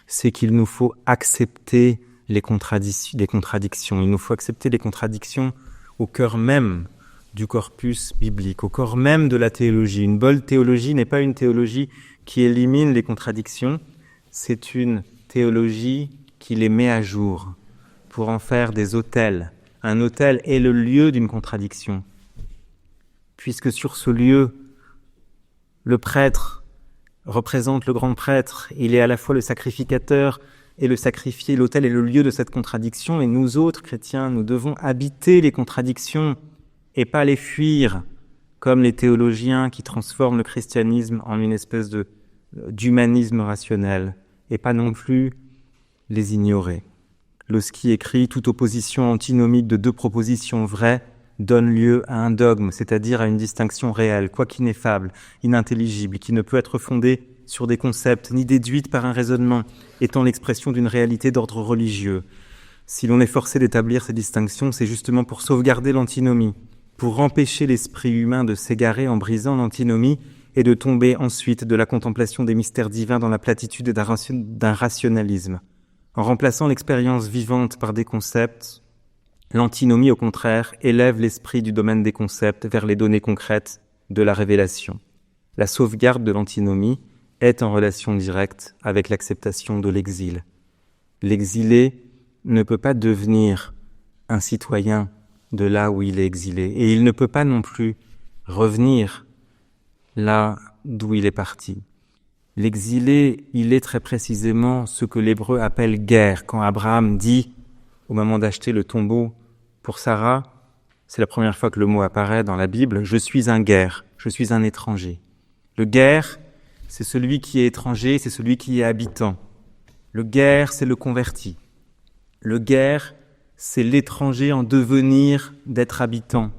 c'est qu'il nous faut accepter les contradictions. Il nous faut accepter les contradictions au cœur même du corpus biblique, au corps même de la théologie. Une bonne théologie n'est pas une théologie qui élimine les contradictions, c'est une théologie qui les met à jour pour en faire des autels. Un autel est le lieu d'une contradiction, puisque sur ce lieu, le prêtre représente le grand prêtre, il est à la fois le sacrificateur et le sacrifié. L'autel est le lieu de cette contradiction, et nous autres chrétiens, nous devons habiter les contradictions et pas les fuir, comme les théologiens qui transforment le christianisme en une espèce d'humanisme rationnel, et pas non plus les ignorer. Lossky écrit « Toute opposition antinomique de deux propositions vraies donne lieu à un dogme, c'est-à-dire à une distinction réelle, quoique ineffable, inintelligible, qui ne peut être fondée sur des concepts ni déduite par un raisonnement, étant l'expression d'une réalité d'ordre religieux. Si l'on est forcé d'établir ces distinctions, c'est justement pour sauvegarder l'antinomie, pour empêcher l'esprit humain de s'égarer en brisant l'antinomie et de tomber ensuite de la contemplation des mystères divins dans la platitude d'un rationalisme. En remplaçant l'expérience vivante par des concepts, l'antinomie, au contraire, élève l'esprit du domaine des concepts vers les données concrètes de la révélation. La sauvegarde de l'antinomie est en relation directe avec l'acceptation de l'exil. L'exilé ne peut pas devenir un citoyen de là où il est exilé, et il ne peut pas non plus revenir là d'où il est parti. L'exilé, il est très précisément ce que l'hébreu appelle guerre. Quand Abraham dit, au moment d'acheter le tombeau pour Sarah, c'est la première fois que le mot apparaît dans la Bible, « Je suis un guerre, je suis un étranger ». Le guerre, c'est celui qui est étranger, c'est celui qui est habitant. Le guerre, c'est le converti. Le guerre, c'est l'étranger en devenir d'être habitant.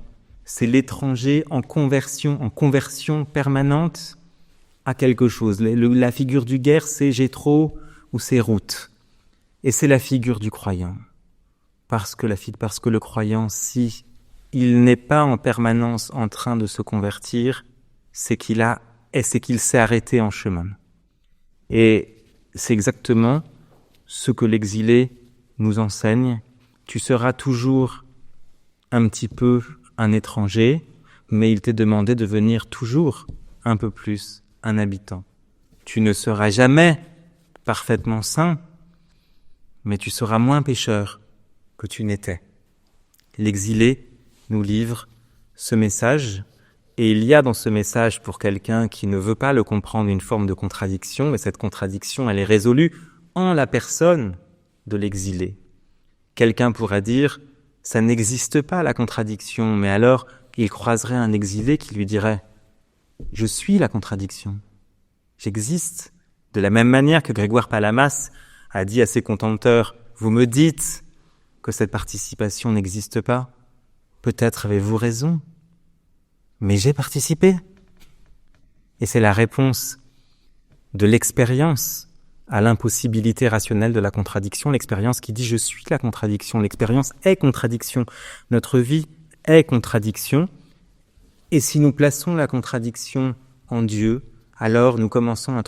C'est l'étranger en conversion permanente à quelque chose. La figure du guerre, c'est Jéthro ou c'est Ruth. Et c'est la figure du croyant. Parce que le croyant, si il n'est pas en permanence en train de se convertir, c'est qu'il s'est arrêté en chemin. Et c'est exactement ce que l'exilé nous enseigne. Tu seras toujours un petit peu un étranger, mais il t'est demandé de devenir toujours un peu plus un habitant. Tu ne seras jamais parfaitement saint, mais tu seras moins pécheur que tu n'étais. L'exilé nous livre ce message, et il y a dans ce message, pour quelqu'un qui ne veut pas le comprendre, une forme de contradiction, mais cette contradiction, elle est résolue en la personne de l'exilé. Quelqu'un pourra dire, ça n'existe pas la contradiction, mais alors il croiserait un exilé qui lui dirait, je suis la contradiction, j'existe. De la même manière que Grégoire Palamas a dit à ses contempteurs, vous me dites que cette participation n'existe pas, peut-être avez-vous raison, mais j'ai participé. Et c'est la réponse de l'expérience à l'impossibilité rationnelle de la contradiction, l'expérience qui dit « je suis la contradiction », l'expérience est contradiction, notre vie est contradiction, et si nous plaçons la contradiction en Dieu, alors nous commençons à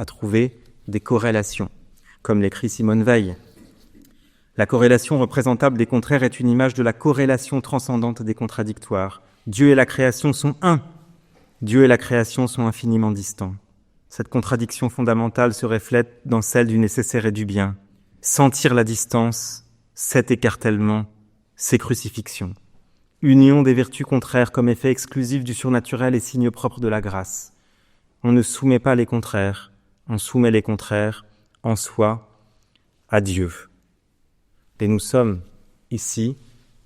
trouver des corrélations, comme l'écrit Simone Weil. La corrélation représentable des contraires est une image de la corrélation transcendante des contradictoires. Dieu et la création sont un, Dieu et la création sont infiniment distants. Cette contradiction fondamentale se reflète dans celle du nécessaire et du bien. Sentir la distance, cet écartèlement, c'est crucifixion. Union des vertus contraires comme effet exclusif du surnaturel et signe propre de la grâce. On ne soumet pas les contraires, on soumet les contraires en soi à Dieu. Et nous sommes ici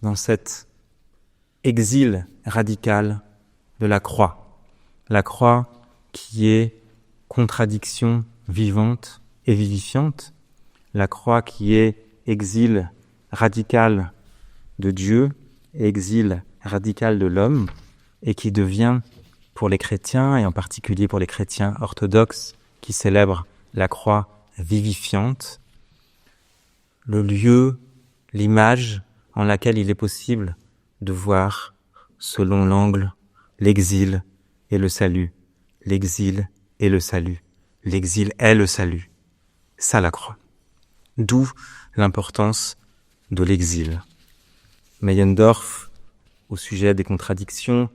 dans cet exil radical de la croix qui est contradiction vivante et vivifiante, la croix qui est exil radical de Dieu, exil radical de l'homme, et qui devient, pour les chrétiens, et en particulier pour les chrétiens orthodoxes qui célèbrent la croix vivifiante, le lieu, l'image en laquelle il est possible de voir, selon l'angle, l'exil et le salut. L'exil et le salut. L'exil est le salut. Ça, la croix. D'où l'importance de l'exil. Meyendorff, au sujet des contradictions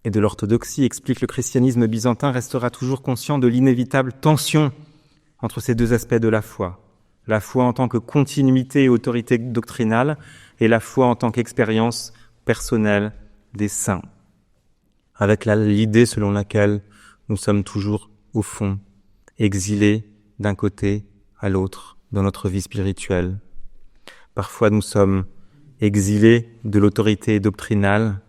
et de l'orthodoxie, explique: le christianisme byzantin restera toujours conscient de l'inévitable tension entre ces deux aspects de la foi en tant que continuité et autorité doctrinale, et la foi en tant qu'expérience personnelle des saints, avec l'idée selon laquelle nous sommes toujours, au fond, exilés d'un côté à l'autre dans notre vie spirituelle. Parfois nous sommes exilés de l'autorité doctrinale,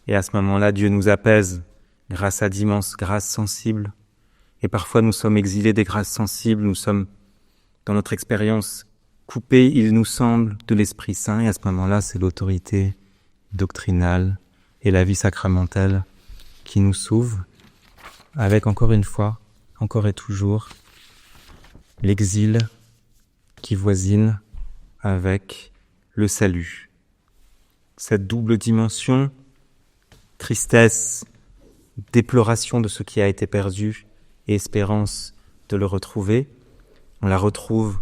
et à ce moment-là, Dieu nous apaise grâce à d'immenses grâces sensibles. Et parfois nous sommes exilés des grâces sensibles, nous sommes dans notre expérience coupés, il nous semble, de l'Esprit Saint, et à ce moment-là, c'est l'autorité doctrinale et la vie sacramentelle qui nous sauve, avec encore une fois, encore et toujours, l'exil qui voisine avec le salut. Cette double dimension, tristesse, déploration de ce qui a été perdu et espérance de le retrouver, on la retrouve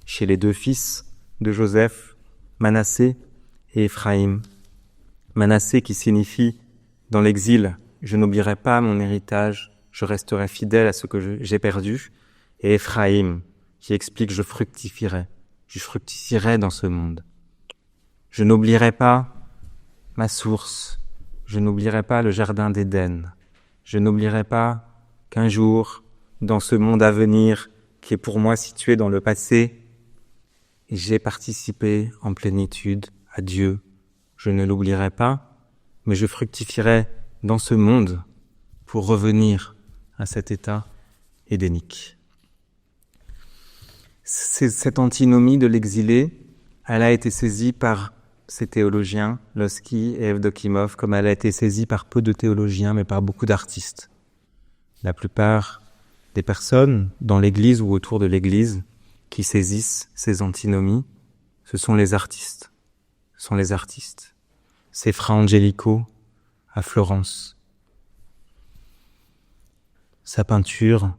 chez les deux fils de Joseph, Manassé et Éphraïm. Manassé qui signifie dans l'exil « je n'oublierai pas mon héritage, je resterai fidèle à ce que j'ai perdu » et Éphraïm qui explique « je fructifierai dans ce monde. Je n'oublierai pas ma source, je n'oublierai pas le jardin d'Éden, je n'oublierai pas qu'un jour, dans ce monde à venir qui est pour moi situé dans le passé, j'ai participé en plénitude à Dieu. Je ne l'oublierai pas, mais je fructifierai dans ce monde pour revenir à cet état édénique. Cette antinomie de l'exilé, elle a été saisie par ces théologiens, Lossky et Evdokimov, comme elle a été saisie par peu de théologiens, mais par beaucoup d'artistes. La plupart des personnes dans l'Église ou autour de l'Église qui saisissent ces antinomies, ce sont les artistes. C'est Fra Angelico à Florence. Sa peinture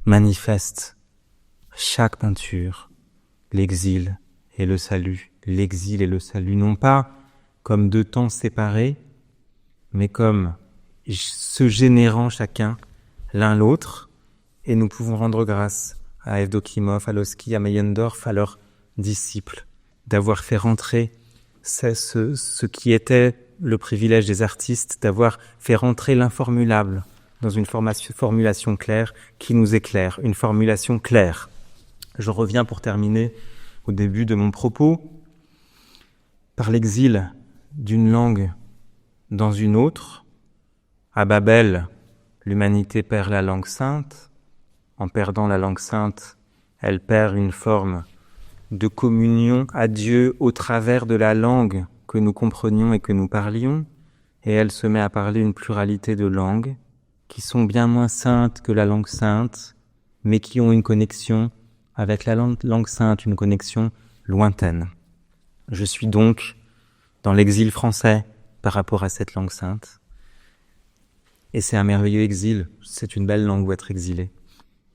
manifeste, chaque peinture, l'exil et le salut. L'exil et le salut, non pas comme deux temps séparés, mais comme se générant chacun l'un l'autre, et nous pouvons rendre grâce à Evdokimov, à Lossky, à Meyendorff, à leurs disciples, d'avoir fait rentrer ce qui était le privilège des artistes, d'avoir fait rentrer l'informulable dans une formulation claire qui nous éclaire, une formulation claire. Je reviens pour terminer au début de mon propos. Par l'exil d'une langue dans une autre, à Babel, l'humanité perd la langue sainte. En perdant la langue sainte, elle perd une forme de communion à Dieu au travers de la langue que nous comprenions et que nous parlions, et elle se met à parler une pluralité de langues qui sont bien moins saintes que la langue sainte, mais qui ont une connexion avec la langue sainte, une connexion lointaine. Je suis donc dans l'exil français par rapport à cette langue sainte, et c'est un merveilleux exil, c'est une belle langue où être exilé.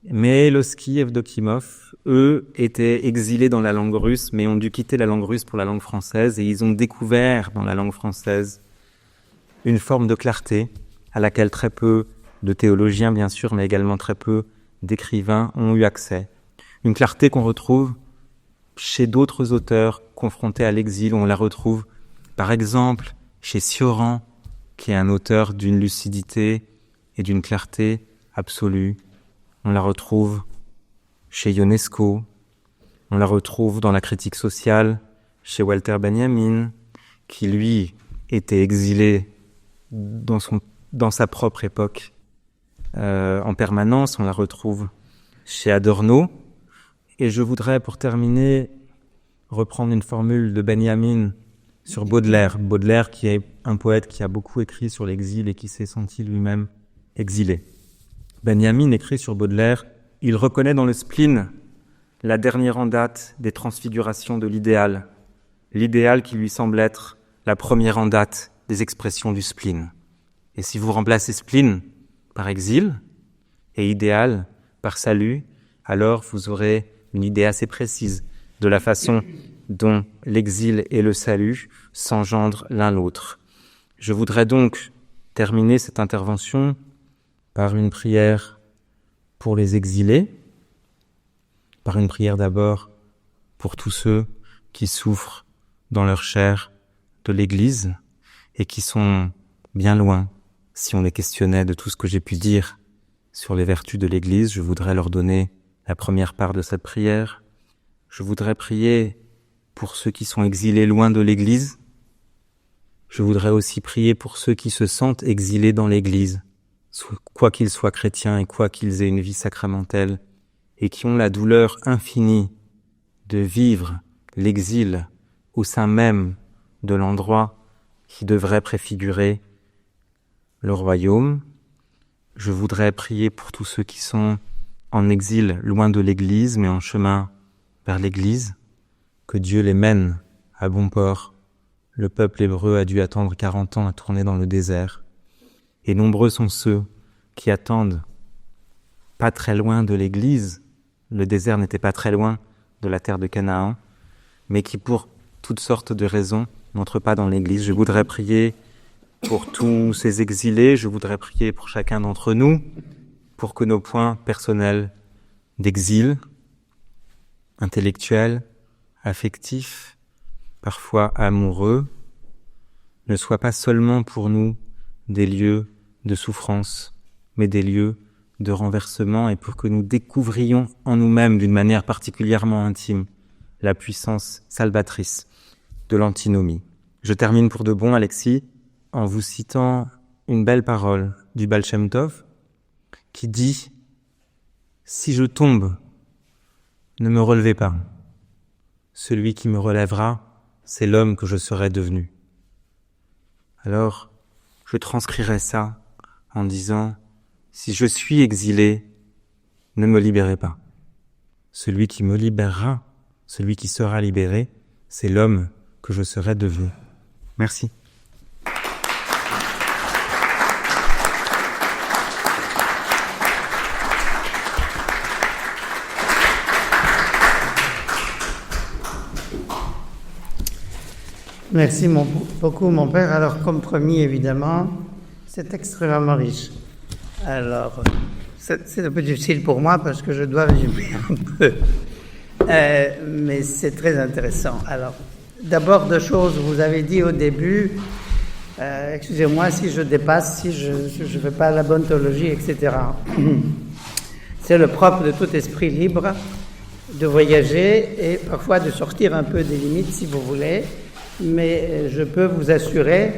Mais Lossky et Evdokimov, eux, étaient exilés dans la langue russe, mais ont dû quitter la langue russe pour la langue française, et ils ont découvert dans la langue française une forme de clarté à laquelle très peu de théologiens, bien sûr, mais également très peu d'écrivains ont eu accès. Une clarté qu'on retrouve chez d'autres auteurs confrontés à l'exil, où on la retrouve, par exemple, chez Sioran, qui est un auteur d'une lucidité et d'une clarté absolue. on la retrouve chez Ionesco, on la retrouve dans la critique sociale chez Walter Benjamin, qui lui était exilé dans sa propre époque en permanence. On la retrouve chez Adorno. Et je voudrais, pour terminer, reprendre une formule de Benjamin sur Baudelaire. Baudelaire, qui est un poète qui a beaucoup écrit sur l'exil et qui s'est senti lui-même exilé. Benjamin écrit sur Baudelaire: il reconnaît dans le spleen la dernière en date des transfigurations de l'idéal, l'idéal qui lui semble être la première en date des expressions du spleen. Et si vous remplacez spleen par exil et idéal par salut, alors vous aurez une idée assez précise de la façon dont l'exil et le salut s'engendrent l'un l'autre. Je voudrais donc terminer cette intervention par une prière pour les exilés, par une prière d'abord pour tous ceux qui souffrent dans leur chair de l'Église et qui sont bien loin. Si on les questionnait de tout ce que j'ai pu dire sur les vertus de l'Église, je voudrais leur donner la première part de cette prière. Je voudrais prier pour ceux qui sont exilés loin de l'Église. Je voudrais aussi prier pour ceux qui se sentent exilés dans l'Église, quoi qu'ils soient chrétiens et quoi qu'ils aient une vie sacramentelle, et qui ont la douleur infinie de vivre l'exil au sein même de l'endroit qui devrait préfigurer le royaume. Je voudrais prier pour tous ceux qui sont en exil loin de l'Église, mais en chemin vers l'Église, que Dieu les mène à bon port. Le peuple hébreu a dû attendre 40 ans à tourner dans le désert. Et nombreux sont ceux qui attendent pas très loin de l'Église. Le désert n'était pas très loin de la terre de Canaan, mais qui pour toutes sortes de raisons n'entrent pas dans l'Église. Je voudrais prier pour tous ces exilés, je voudrais prier pour chacun d'entre nous, pour que nos points personnels d'exil, intellectuels, affectifs, parfois amoureux, ne soient pas seulement pour nous des lieux de souffrance, mais des lieux de renversement, et pour que nous découvrions en nous-mêmes d'une manière particulièrement intime la puissance salvatrice de l'antinomie. Je termine pour de bon, Alexis, en vous citant une belle parole du Baal Shem Tov qui dit « Si je tombe, ne me relevez pas. Celui qui me relèvera, c'est l'homme que je serai devenu. » Alors, je transcrirai ça en disant « Si je suis exilé, ne me libérez pas. Celui qui me libérera, celui qui sera libéré, c'est l'homme que je serai devenu. » Merci. Merci beaucoup, mon père. Alors, comme promis, évidemment, c'est extrêmement riche. Alors, c'est un peu difficile pour moi parce que je dois résumer un peu. Mais c'est très intéressant. Alors, d'abord, deux choses. Vous avez dit au début, excusez-moi si je dépasse, si je ne fais pas la bonne théologie, etc. C'est le propre de tout esprit libre de voyager et parfois de sortir un peu des limites, si vous voulez. Mais je peux vous assurer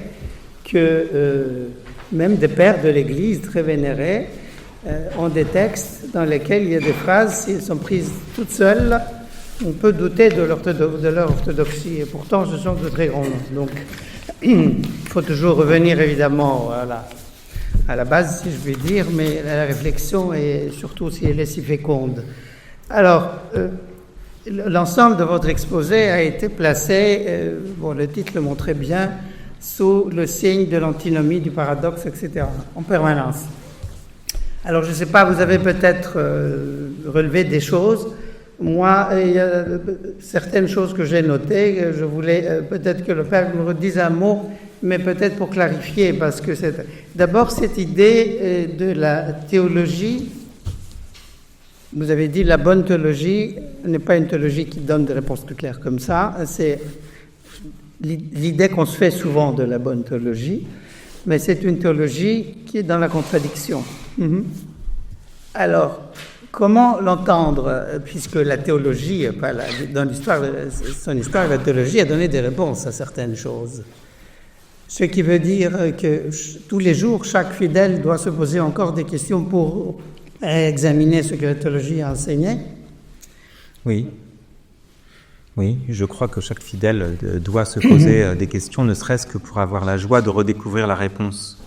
que même des pères de l'Église très vénérés ont des textes dans lesquels il y a des phrases, si elles sont prises toutes seules, on peut douter de leur orthodoxie. Et pourtant, ce sont de très grands noms. Donc, il faut toujours revenir évidemment à la base, si je puis dire, mais à la réflexion et surtout si elle est si féconde. Alors, l'ensemble de votre exposé a été placé, le titre le montrait bien, sous le signe de l'antinomie, du paradoxe, etc., en permanence. Alors, je ne sais pas, vous avez peut-être relevé des choses. Moi, il y a certaines choses que j'ai notées. Je voulais peut-être que le Père me redise un mot, mais peut-être pour clarifier, parce que c'est d'abord cette idée de la théologie. Vous avez dit la bonne théologie n'est pas une théologie qui donne des réponses plus claires comme ça. C'est l'idée qu'on se fait souvent de la bonne théologie, mais c'est une théologie qui est dans la contradiction. Alors, comment l'entendre, puisque la théologie, dans son histoire, la théologie a donné des réponses à certaines choses. Ce qui veut dire que tous les jours, chaque fidèle doit se poser encore des questions pour examiner ce que la théologie a enseigné. Oui, je crois que chaque fidèle doit se poser des questions, ne serait-ce que pour avoir la joie de redécouvrir la réponse.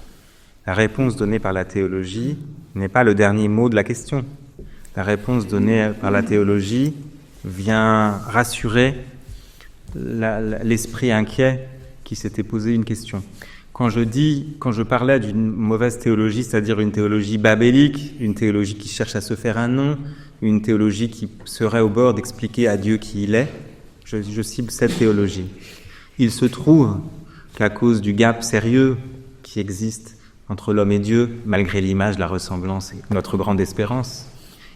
La réponse donnée par la théologie n'est pas le dernier mot de la question. La réponse donnée par la théologie vient rassurer l'esprit inquiet qui s'était posé une question. Quand je parlais d'une mauvaise théologie, c'est-à-dire une théologie babélique, une théologie qui cherche à se faire un nom, une théologie qui serait au bord d'expliquer à Dieu qui il est, je cible cette théologie. Il se trouve qu'à cause du gap sérieux qui existe entre l'homme et Dieu, malgré l'image, la ressemblance et notre grande espérance,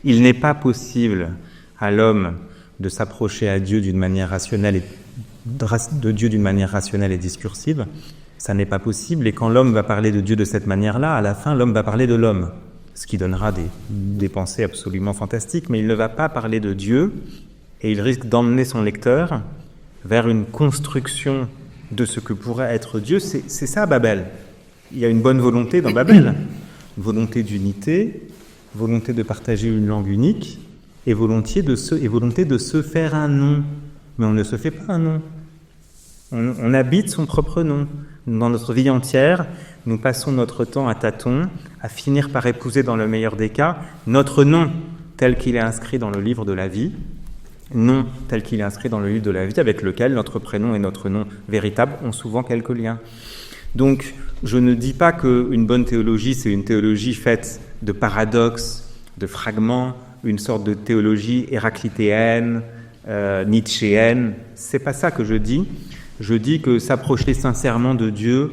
il n'est pas possible à l'homme de s'approcher à Dieu d'une manière rationnelle et discursive. Ça n'est pas possible, et quand l'homme va parler de Dieu de cette manière-là, à la fin, l'homme va parler de l'homme, ce qui donnera des pensées absolument fantastiques, mais il ne va pas parler de Dieu, et il risque d'emmener son lecteur vers une construction de ce que pourrait être Dieu. C'est ça, Babel. Il y a une bonne volonté dans Babel, une volonté d'unité, volonté de partager une langue unique, et volonté de se faire un nom. Mais on ne se fait pas un nom. On habite son propre nom. Dans notre vie entière, nous passons notre temps à tâtons, à finir par épouser, dans le meilleur des cas, notre nom tel qu'il est inscrit dans le livre de la vie, nom tel qu'il est inscrit dans le livre de la vie, avec lequel notre prénom et notre nom véritable ont souvent quelques liens. Donc, je ne dis pas qu'une bonne théologie, c'est une théologie faite de paradoxes, de fragments, une sorte de théologie héraclitéenne, nietzschéenne. C'est pas ça que je dis. Je dis que s'approcher sincèrement de Dieu,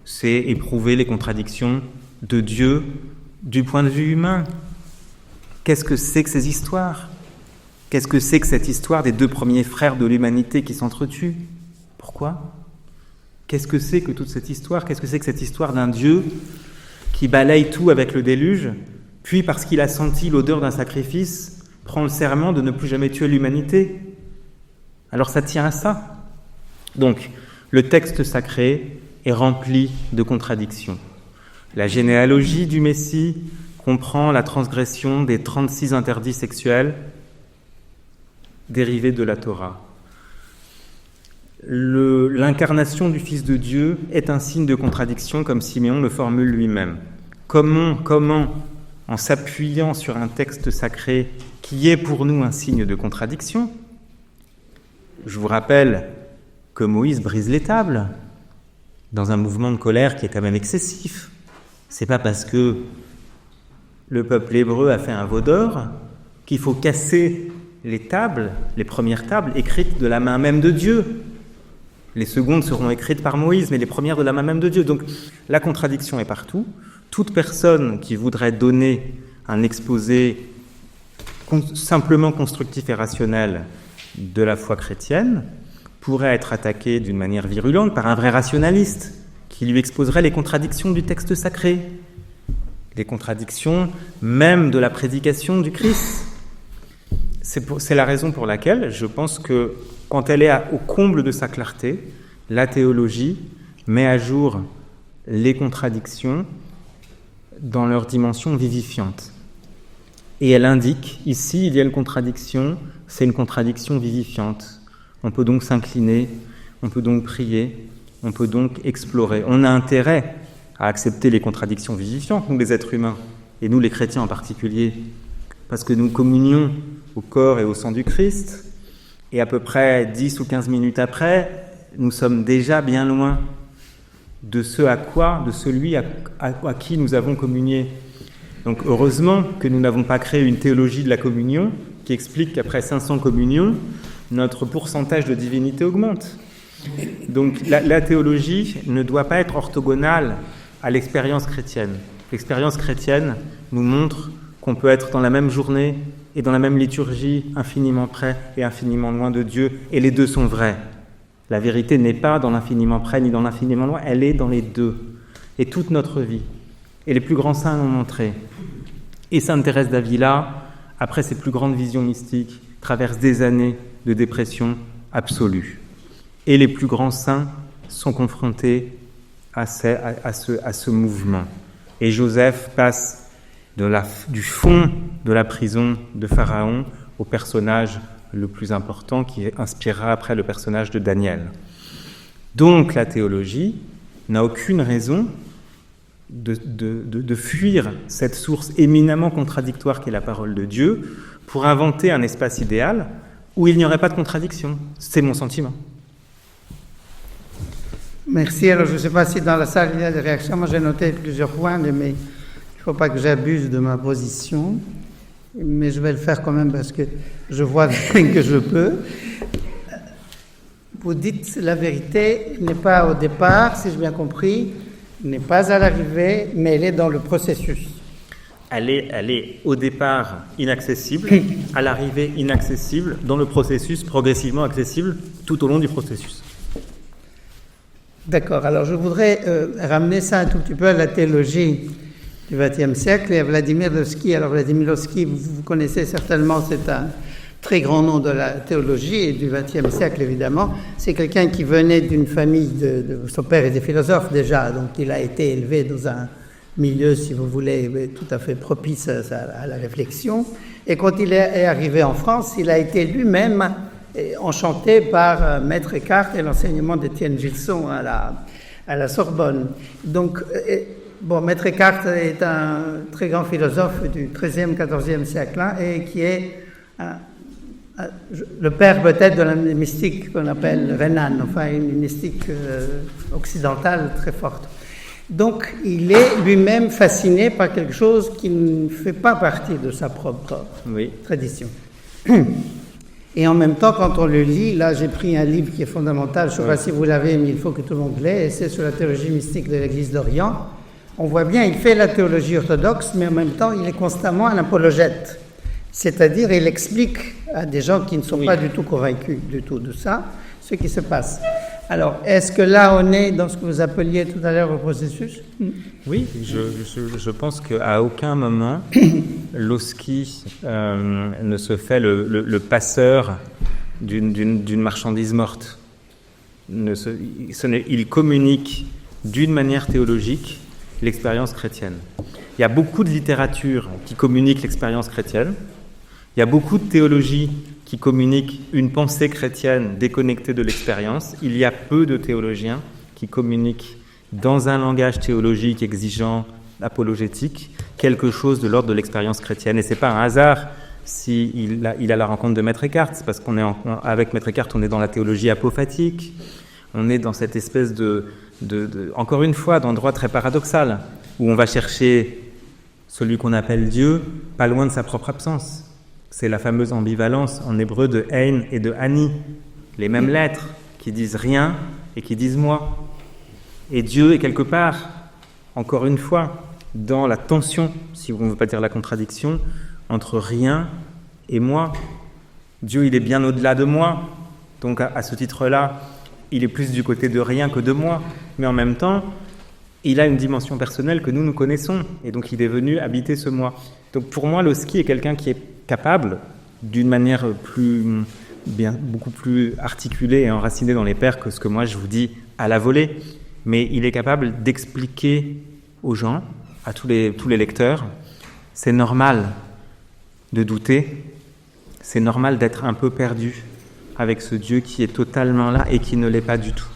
c'est éprouver les contradictions de Dieu du point de vue humain. Qu'est-ce que c'est que ces histoires ? Qu'est-ce que c'est que cette histoire des deux premiers frères de l'humanité qui s'entretuent ? Pourquoi ? Qu'est-ce que c'est que toute cette histoire ? Qu'est-ce que c'est que cette histoire d'un Dieu qui balaye tout avec le déluge, puis parce qu'il a senti l'odeur d'un sacrifice, prend le serment de ne plus jamais tuer l'humanité ? Alors ça tient à ça. Donc, le texte sacré est rempli de contradictions. La généalogie du Messie comprend la transgression des 36 interdits sexuels dérivés de la Torah. L'incarnation du Fils de Dieu est un signe de contradiction, comme Siméon le formule lui-même. Comment, en s'appuyant sur un texte sacré qui est pour nous un signe de contradiction, je vous rappelle que Moïse brise les tables dans un mouvement de colère qui est quand même excessif. C'est pas parce que le peuple hébreu a fait un veau d'or qu'il faut casser les tables, les premières tables écrites de la main même de Dieu. Les secondes seront écrites par Moïse, mais les premières de la main même de Dieu. Donc la contradiction est partout. Toute personne qui voudrait donner un exposé simplement constructif et rationnel de la foi chrétienne pourrait être attaquée d'une manière virulente par un vrai rationaliste qui lui exposerait les contradictions du texte sacré, les contradictions même de la prédication du Christ. C'est la raison pour laquelle je pense que quand elle est au comble de sa clarté, la théologie met à jour les contradictions dans leur dimension vivifiante. Et elle indique, ici, il y a une contradiction, c'est une contradiction vivifiante. On peut donc s'incliner, on peut donc prier, on peut donc explorer. On a intérêt à accepter les contradictions vivifiantes, nous les êtres humains, et nous les chrétiens en particulier, parce que nous communions au corps et au sang du Christ, et à peu près 10 ou 15 minutes après, nous sommes déjà bien loin de celui à qui nous avons communié. Donc heureusement que nous n'avons pas créé une théologie de la communion qui explique qu'après 500 communions, notre pourcentage de divinité augmente. Donc la théologie ne doit pas être orthogonale à l'expérience chrétienne. L'expérience chrétienne nous montre qu'on peut être dans la même journée et dans la même liturgie, infiniment près et infiniment loin de Dieu, et les deux sont vrais. La vérité n'est pas dans l'infiniment près ni dans l'infiniment loin, elle est dans les deux. Et toute notre vie, et les plus grands saints l'ont montré. Et Sainte Thérèse d'Avila après ses plus grandes visions mystiques, traverse des années de dépression absolue. Et les plus grands saints sont confrontés à ce mouvement. Et Joseph passe du fond de la prison de Pharaon au personnage le plus important qui inspirera après le personnage de Daniel. Donc la théologie n'a aucune raison de fuir cette source éminemment contradictoire qu'est la parole de Dieu pour inventer un espace idéal où il n'y aurait pas de contradiction. C'est mon sentiment. Merci. Alors, je ne sais pas si dans la salle il y a des réactions. Moi, j'ai noté plusieurs points, mais il ne faut pas que j'abuse de ma position. Mais je vais le faire quand même parce que je vois bien que je peux. Vous dites la vérité n'est pas au départ, si j'ai bien compris, n'est pas à l'arrivée, mais elle est dans le processus. Elle est au départ inaccessible, à l'arrivée inaccessible, dans le processus progressivement accessible tout au long du processus. D'accord, alors je voudrais ramener ça un tout petit peu à la théologie du XXe siècle et à Vladimir Lossky. Alors Vladimir Lossky, vous connaissez certainement, c'est un très grand nom de la théologie et du XXe siècle évidemment. C'est quelqu'un qui venait d'une famille son père était philosophe déjà, donc il a été élevé dans un milieu, si vous voulez, tout à fait propice à la réflexion. Et quand il est arrivé en France, il a été lui-même enchanté par Maître Eckhart et l'enseignement d'Étienne Gilson à la Sorbonne. Donc, Maître Eckhart est un très grand philosophe du XIIIe, XIVe siècle et qui est le père peut-être de la mystique qu'on appelle Renan, enfin une mystique occidentale très forte. Donc, il est lui-même fasciné par quelque chose qui ne fait pas partie de sa propre tradition. Et en même temps, quand on le lit, là j'ai pris un livre qui est fondamental, je ne sais pas si vous l'avez, mais il faut que tout le monde l'ait, et c'est sur la théologie mystique de l'Église d'Orient. On voit bien, il fait la théologie orthodoxe, mais en même temps, il est constamment un apologète. C'est-à-dire, il explique à des gens qui ne sont pas du tout convaincus du tout de ça, ce qui se passe. Alors, est-ce que là, on est dans ce que vous appeliez tout à l'heure au processus ? Oui, je pense qu'à aucun moment, Lossky ne se fait le passeur d'une marchandise morte. Il communique d'une manière théologique l'expérience chrétienne. Il y a beaucoup de littérature qui communique l'expérience chrétienne. Il y a beaucoup de théologie qui communique une pensée chrétienne déconnectée de l'expérience. Il y a peu de théologiens qui communiquent dans un langage théologique exigeant, apologétique, quelque chose de l'ordre de l'expérience chrétienne. Et c'est pas un hasard s'il a la rencontre de Maître Eckhart, c'est parce qu'on est avec Maître Eckhart, on est dans la théologie apophatique, on est dans cette espèce encore une fois, d'endroit très paradoxal, où on va chercher celui qu'on appelle Dieu, pas loin de sa propre absence. C'est la fameuse ambivalence en hébreu de Ein et de Ani, les mêmes lettres qui disent rien et qui disent moi. Et Dieu est quelque part, encore une fois, dans la tension, si on ne veut pas dire la contradiction, entre rien et moi. Dieu, il est bien au-delà de moi, donc à ce titre-là, il est plus du côté de rien que de moi, mais en même temps, il a une dimension personnelle que nous connaissons, et donc il est venu habiter ce moi. Donc pour moi, Lossky est quelqu'un qui est capable, d'une manière beaucoup plus articulée et enracinée dans les pères que ce que moi je vous dis à la volée, mais il est capable d'expliquer aux gens, à tous les lecteurs, c'est normal de douter, c'est normal d'être un peu perdu avec ce Dieu qui est totalement là et qui ne l'est pas du tout.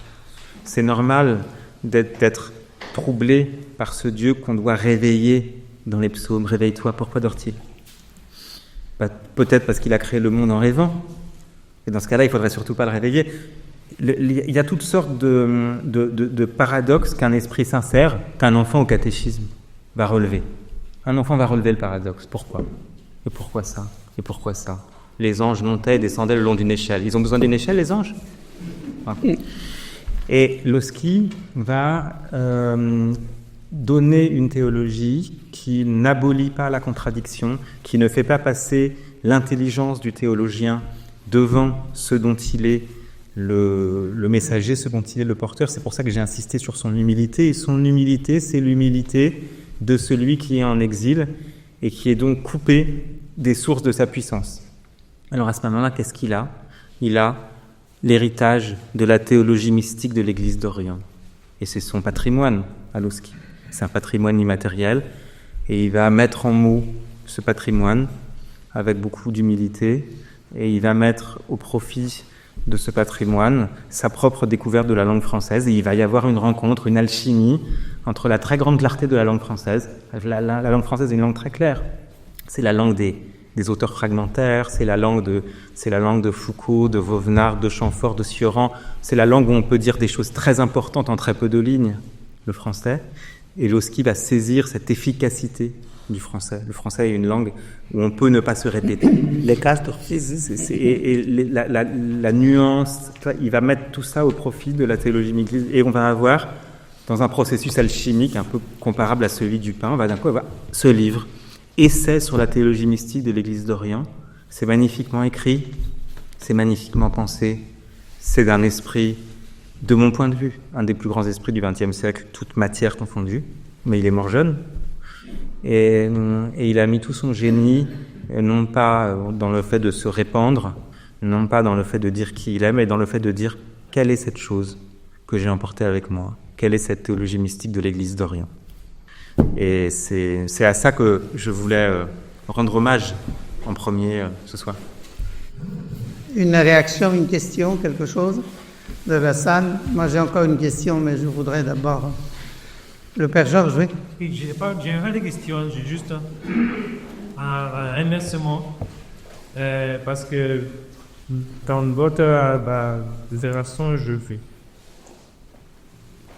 C'est normal d'être troublé par ce Dieu qu'on doit réveiller dans les psaumes. Réveille-toi, pourquoi dort-il ? Peut-être parce qu'il a créé le monde en rêvant. Et dans ce cas-là, il ne faudrait surtout pas le réveiller. Il y a toutes sortes de paradoxes qu'un esprit sincère, qu'un enfant au catéchisme va relever. Un enfant va relever le paradoxe. Pourquoi ? Et pourquoi ça ? Et pourquoi ça ? Les anges montaient et descendaient le long d'une échelle. Ils ont besoin d'une échelle, les anges ? Et Lossky va donner une théologie qui n'abolit pas la contradiction, qui ne fait pas passer l'intelligence du théologien devant ce dont il est le messager, ce dont il est le porteur. C'est pour ça que j'ai insisté sur son humilité. Et son humilité, c'est l'humilité de celui qui est en exil et qui est donc coupé des sources de sa puissance. Alors à ce moment-là, qu'est-ce qu'il a? Il a l'héritage de la théologie mystique de l'Église d'Orient. Et c'est son patrimoine à Lossky. C'est un patrimoine immatériel. Et il va mettre en mots ce patrimoine avec beaucoup d'humilité. Et il va mettre au profit de ce patrimoine sa propre découverte de la langue française. Et il va y avoir une rencontre, une alchimie entre la très grande clarté de la langue française. La langue française est une langue très claire. C'est la langue des auteurs fragmentaires, c'est la langue de Foucault, de Vauvenard, de Chamfort, de Sioran. C'est la langue où on peut dire des choses très importantes en très peu de lignes, le français. Et Lossky va saisir cette efficacité du français. Le français est une langue où on peut ne pas se répéter. Les castres. La nuance, il va mettre tout ça au profit de la théologie mystique. Et on va avoir, dans un processus alchimique un peu comparable à celui du pain, on va d'un coup avoir ce livre. Essai sur la théologie mystique de l'Église d'Orient. C'est magnifiquement écrit, c'est magnifiquement pensé, c'est d'un esprit, de mon point de vue, un des plus grands esprits du XXe siècle, toute matière confondue, mais il est mort jeune. Et il a mis tout son génie, non pas dans le fait de se répandre, non pas dans le fait de dire qui il est, mais dans le fait de dire quelle est cette chose que j'ai emportée avec moi, quelle est cette théologie mystique de l'Église d'Orient. Et c'est à ça que je voulais rendre hommage en premier ce soir. Une réaction, une question, quelque chose de la salle? Moi j'ai encore une question, mais je voudrais d'abord... Le Père Georges, oui. J'ai pas de questions, j'ai juste un remerciement parce que dans votre déclaration,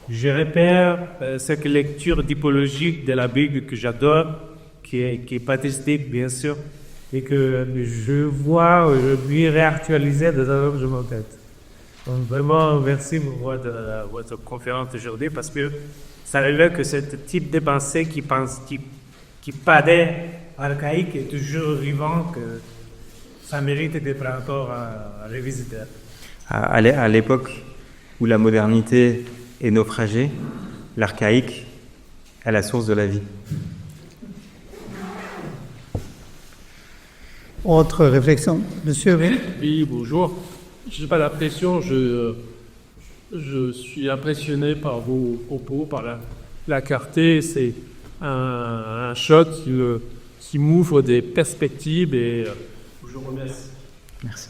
je repère cette lecture typologique de la Bible que j'adore, qui est patristique, bien sûr, et que je vois aujourd'hui réactualiser des œuvres de ma tête. Donc vraiment, merci pour votre conférence d'aujourd'hui, parce que ça révèle que ce type de pensée qui paraît archaïque est toujours vivant, que ça mérite d'être encore révisité. À l'époque où la modernité est naufragée, l'archaïque est la source de la vie. Autre réflexion, monsieur? Oui, bonjour. Je n'ai pas d'impression, je suis impressionné par vos propos, par la clarté. C'est un choc qui m'ouvre des perspectives et je vous remercie. Merci.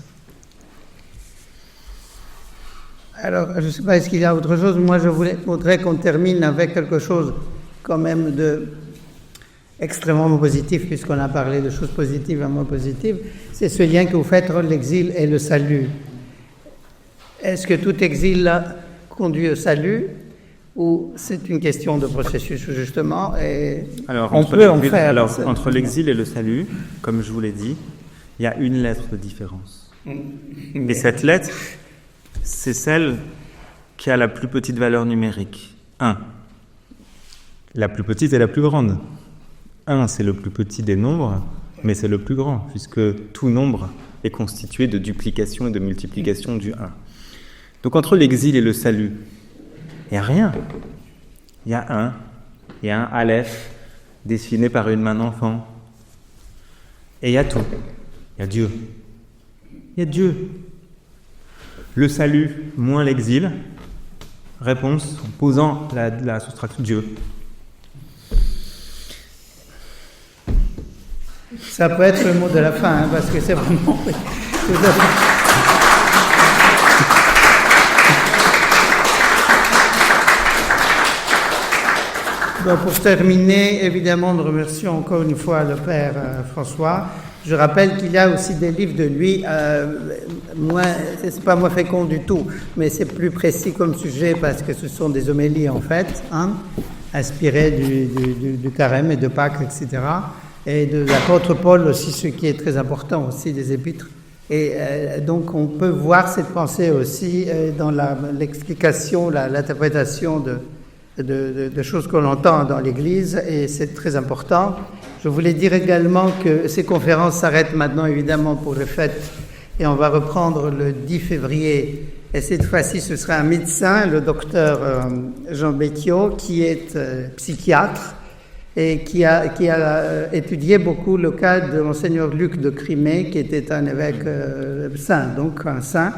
Alors, je ne sais pas, est-ce qu'il y a autre chose? Moi, je voudrais qu'on termine avec quelque chose quand même de extrêmement positif, puisqu'on a parlé de choses positives et moins positives. C'est ce lien que vous faites entre l'exil et le salut. Est-ce que tout exil conduit au salut, ou c'est une question de processus, justement, et alors, on peut en faire? Alors, entre l'exil et le salut, comme je vous l'ai dit, il y a une lettre de différence. Et cette lettre, c'est celle qui a la plus petite valeur numérique. 1. La plus petite et la plus grande. 1, c'est le plus petit des nombres, mais c'est le plus grand, puisque tout nombre est constitué de duplication et de multiplication du 1. Donc entre l'exil et le salut, il n'y a rien. Il y a un Aleph dessiné par une main d'enfant. Et il y a tout. Il y a Dieu. Il y a Dieu. Le salut moins l'exil. Réponse en posant la soustraction Dieu. Ça peut être le mot de la fin, parce que c'est vraiment... Bon, pour terminer, évidemment, nous remercions encore une fois le Père François. Je rappelle qu'il y a aussi des livres de lui, c'est pas moins fécond du tout, mais c'est plus précis comme sujet parce que ce sont des homélies en fait, inspirées du carême et de Pâques, etc. Et de l'apôtre Paul aussi, ce qui est très important aussi des épîtres. Et donc on peut voir cette pensée aussi dans l'explication, l'interprétation de choses qu'on entend dans l'Église, et c'est très important. Je voulais dire également que ces conférences s'arrêtent maintenant évidemment pour les fêtes, et on va reprendre le 10 février. Et cette fois-ci, ce sera un médecin, le docteur Jean Béthiaud, qui est psychiatre, et qui a étudié beaucoup le cas de Monseigneur Luc de Crimée, qui était un évêque saint, donc un saint,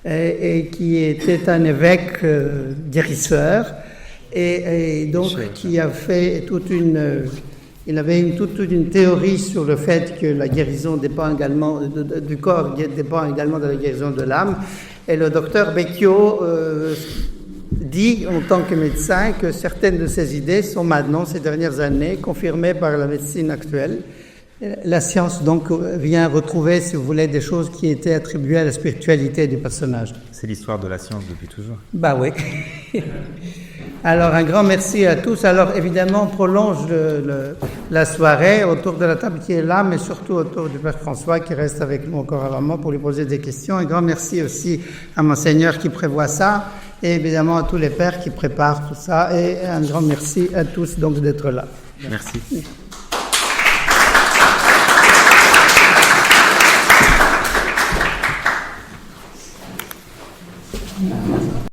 et qui était un évêque guérisseur, et donc qui a fait toute une théorie sur le fait que la guérison dépend également du corps, dépend également de la guérison de l'âme. Et le docteur Becchio dit, en tant que médecin, que certaines de ces idées sont maintenant, ces dernières années, confirmées par la médecine actuelle. La science, donc, vient retrouver, si vous voulez, des choses qui étaient attribuées à la spiritualité du personnage. C'est l'histoire de la science depuis toujours. Bah oui. Alors, un grand merci à tous. Alors, évidemment, on prolonge la soirée autour de la table qui est là, mais surtout autour du Père François qui reste avec nous encore un moment pour lui poser des questions. Un grand merci aussi à Monseigneur qui prévoit ça, et évidemment à tous les pères qui préparent tout ça. Et un grand merci à tous donc d'être là. Merci. Merci.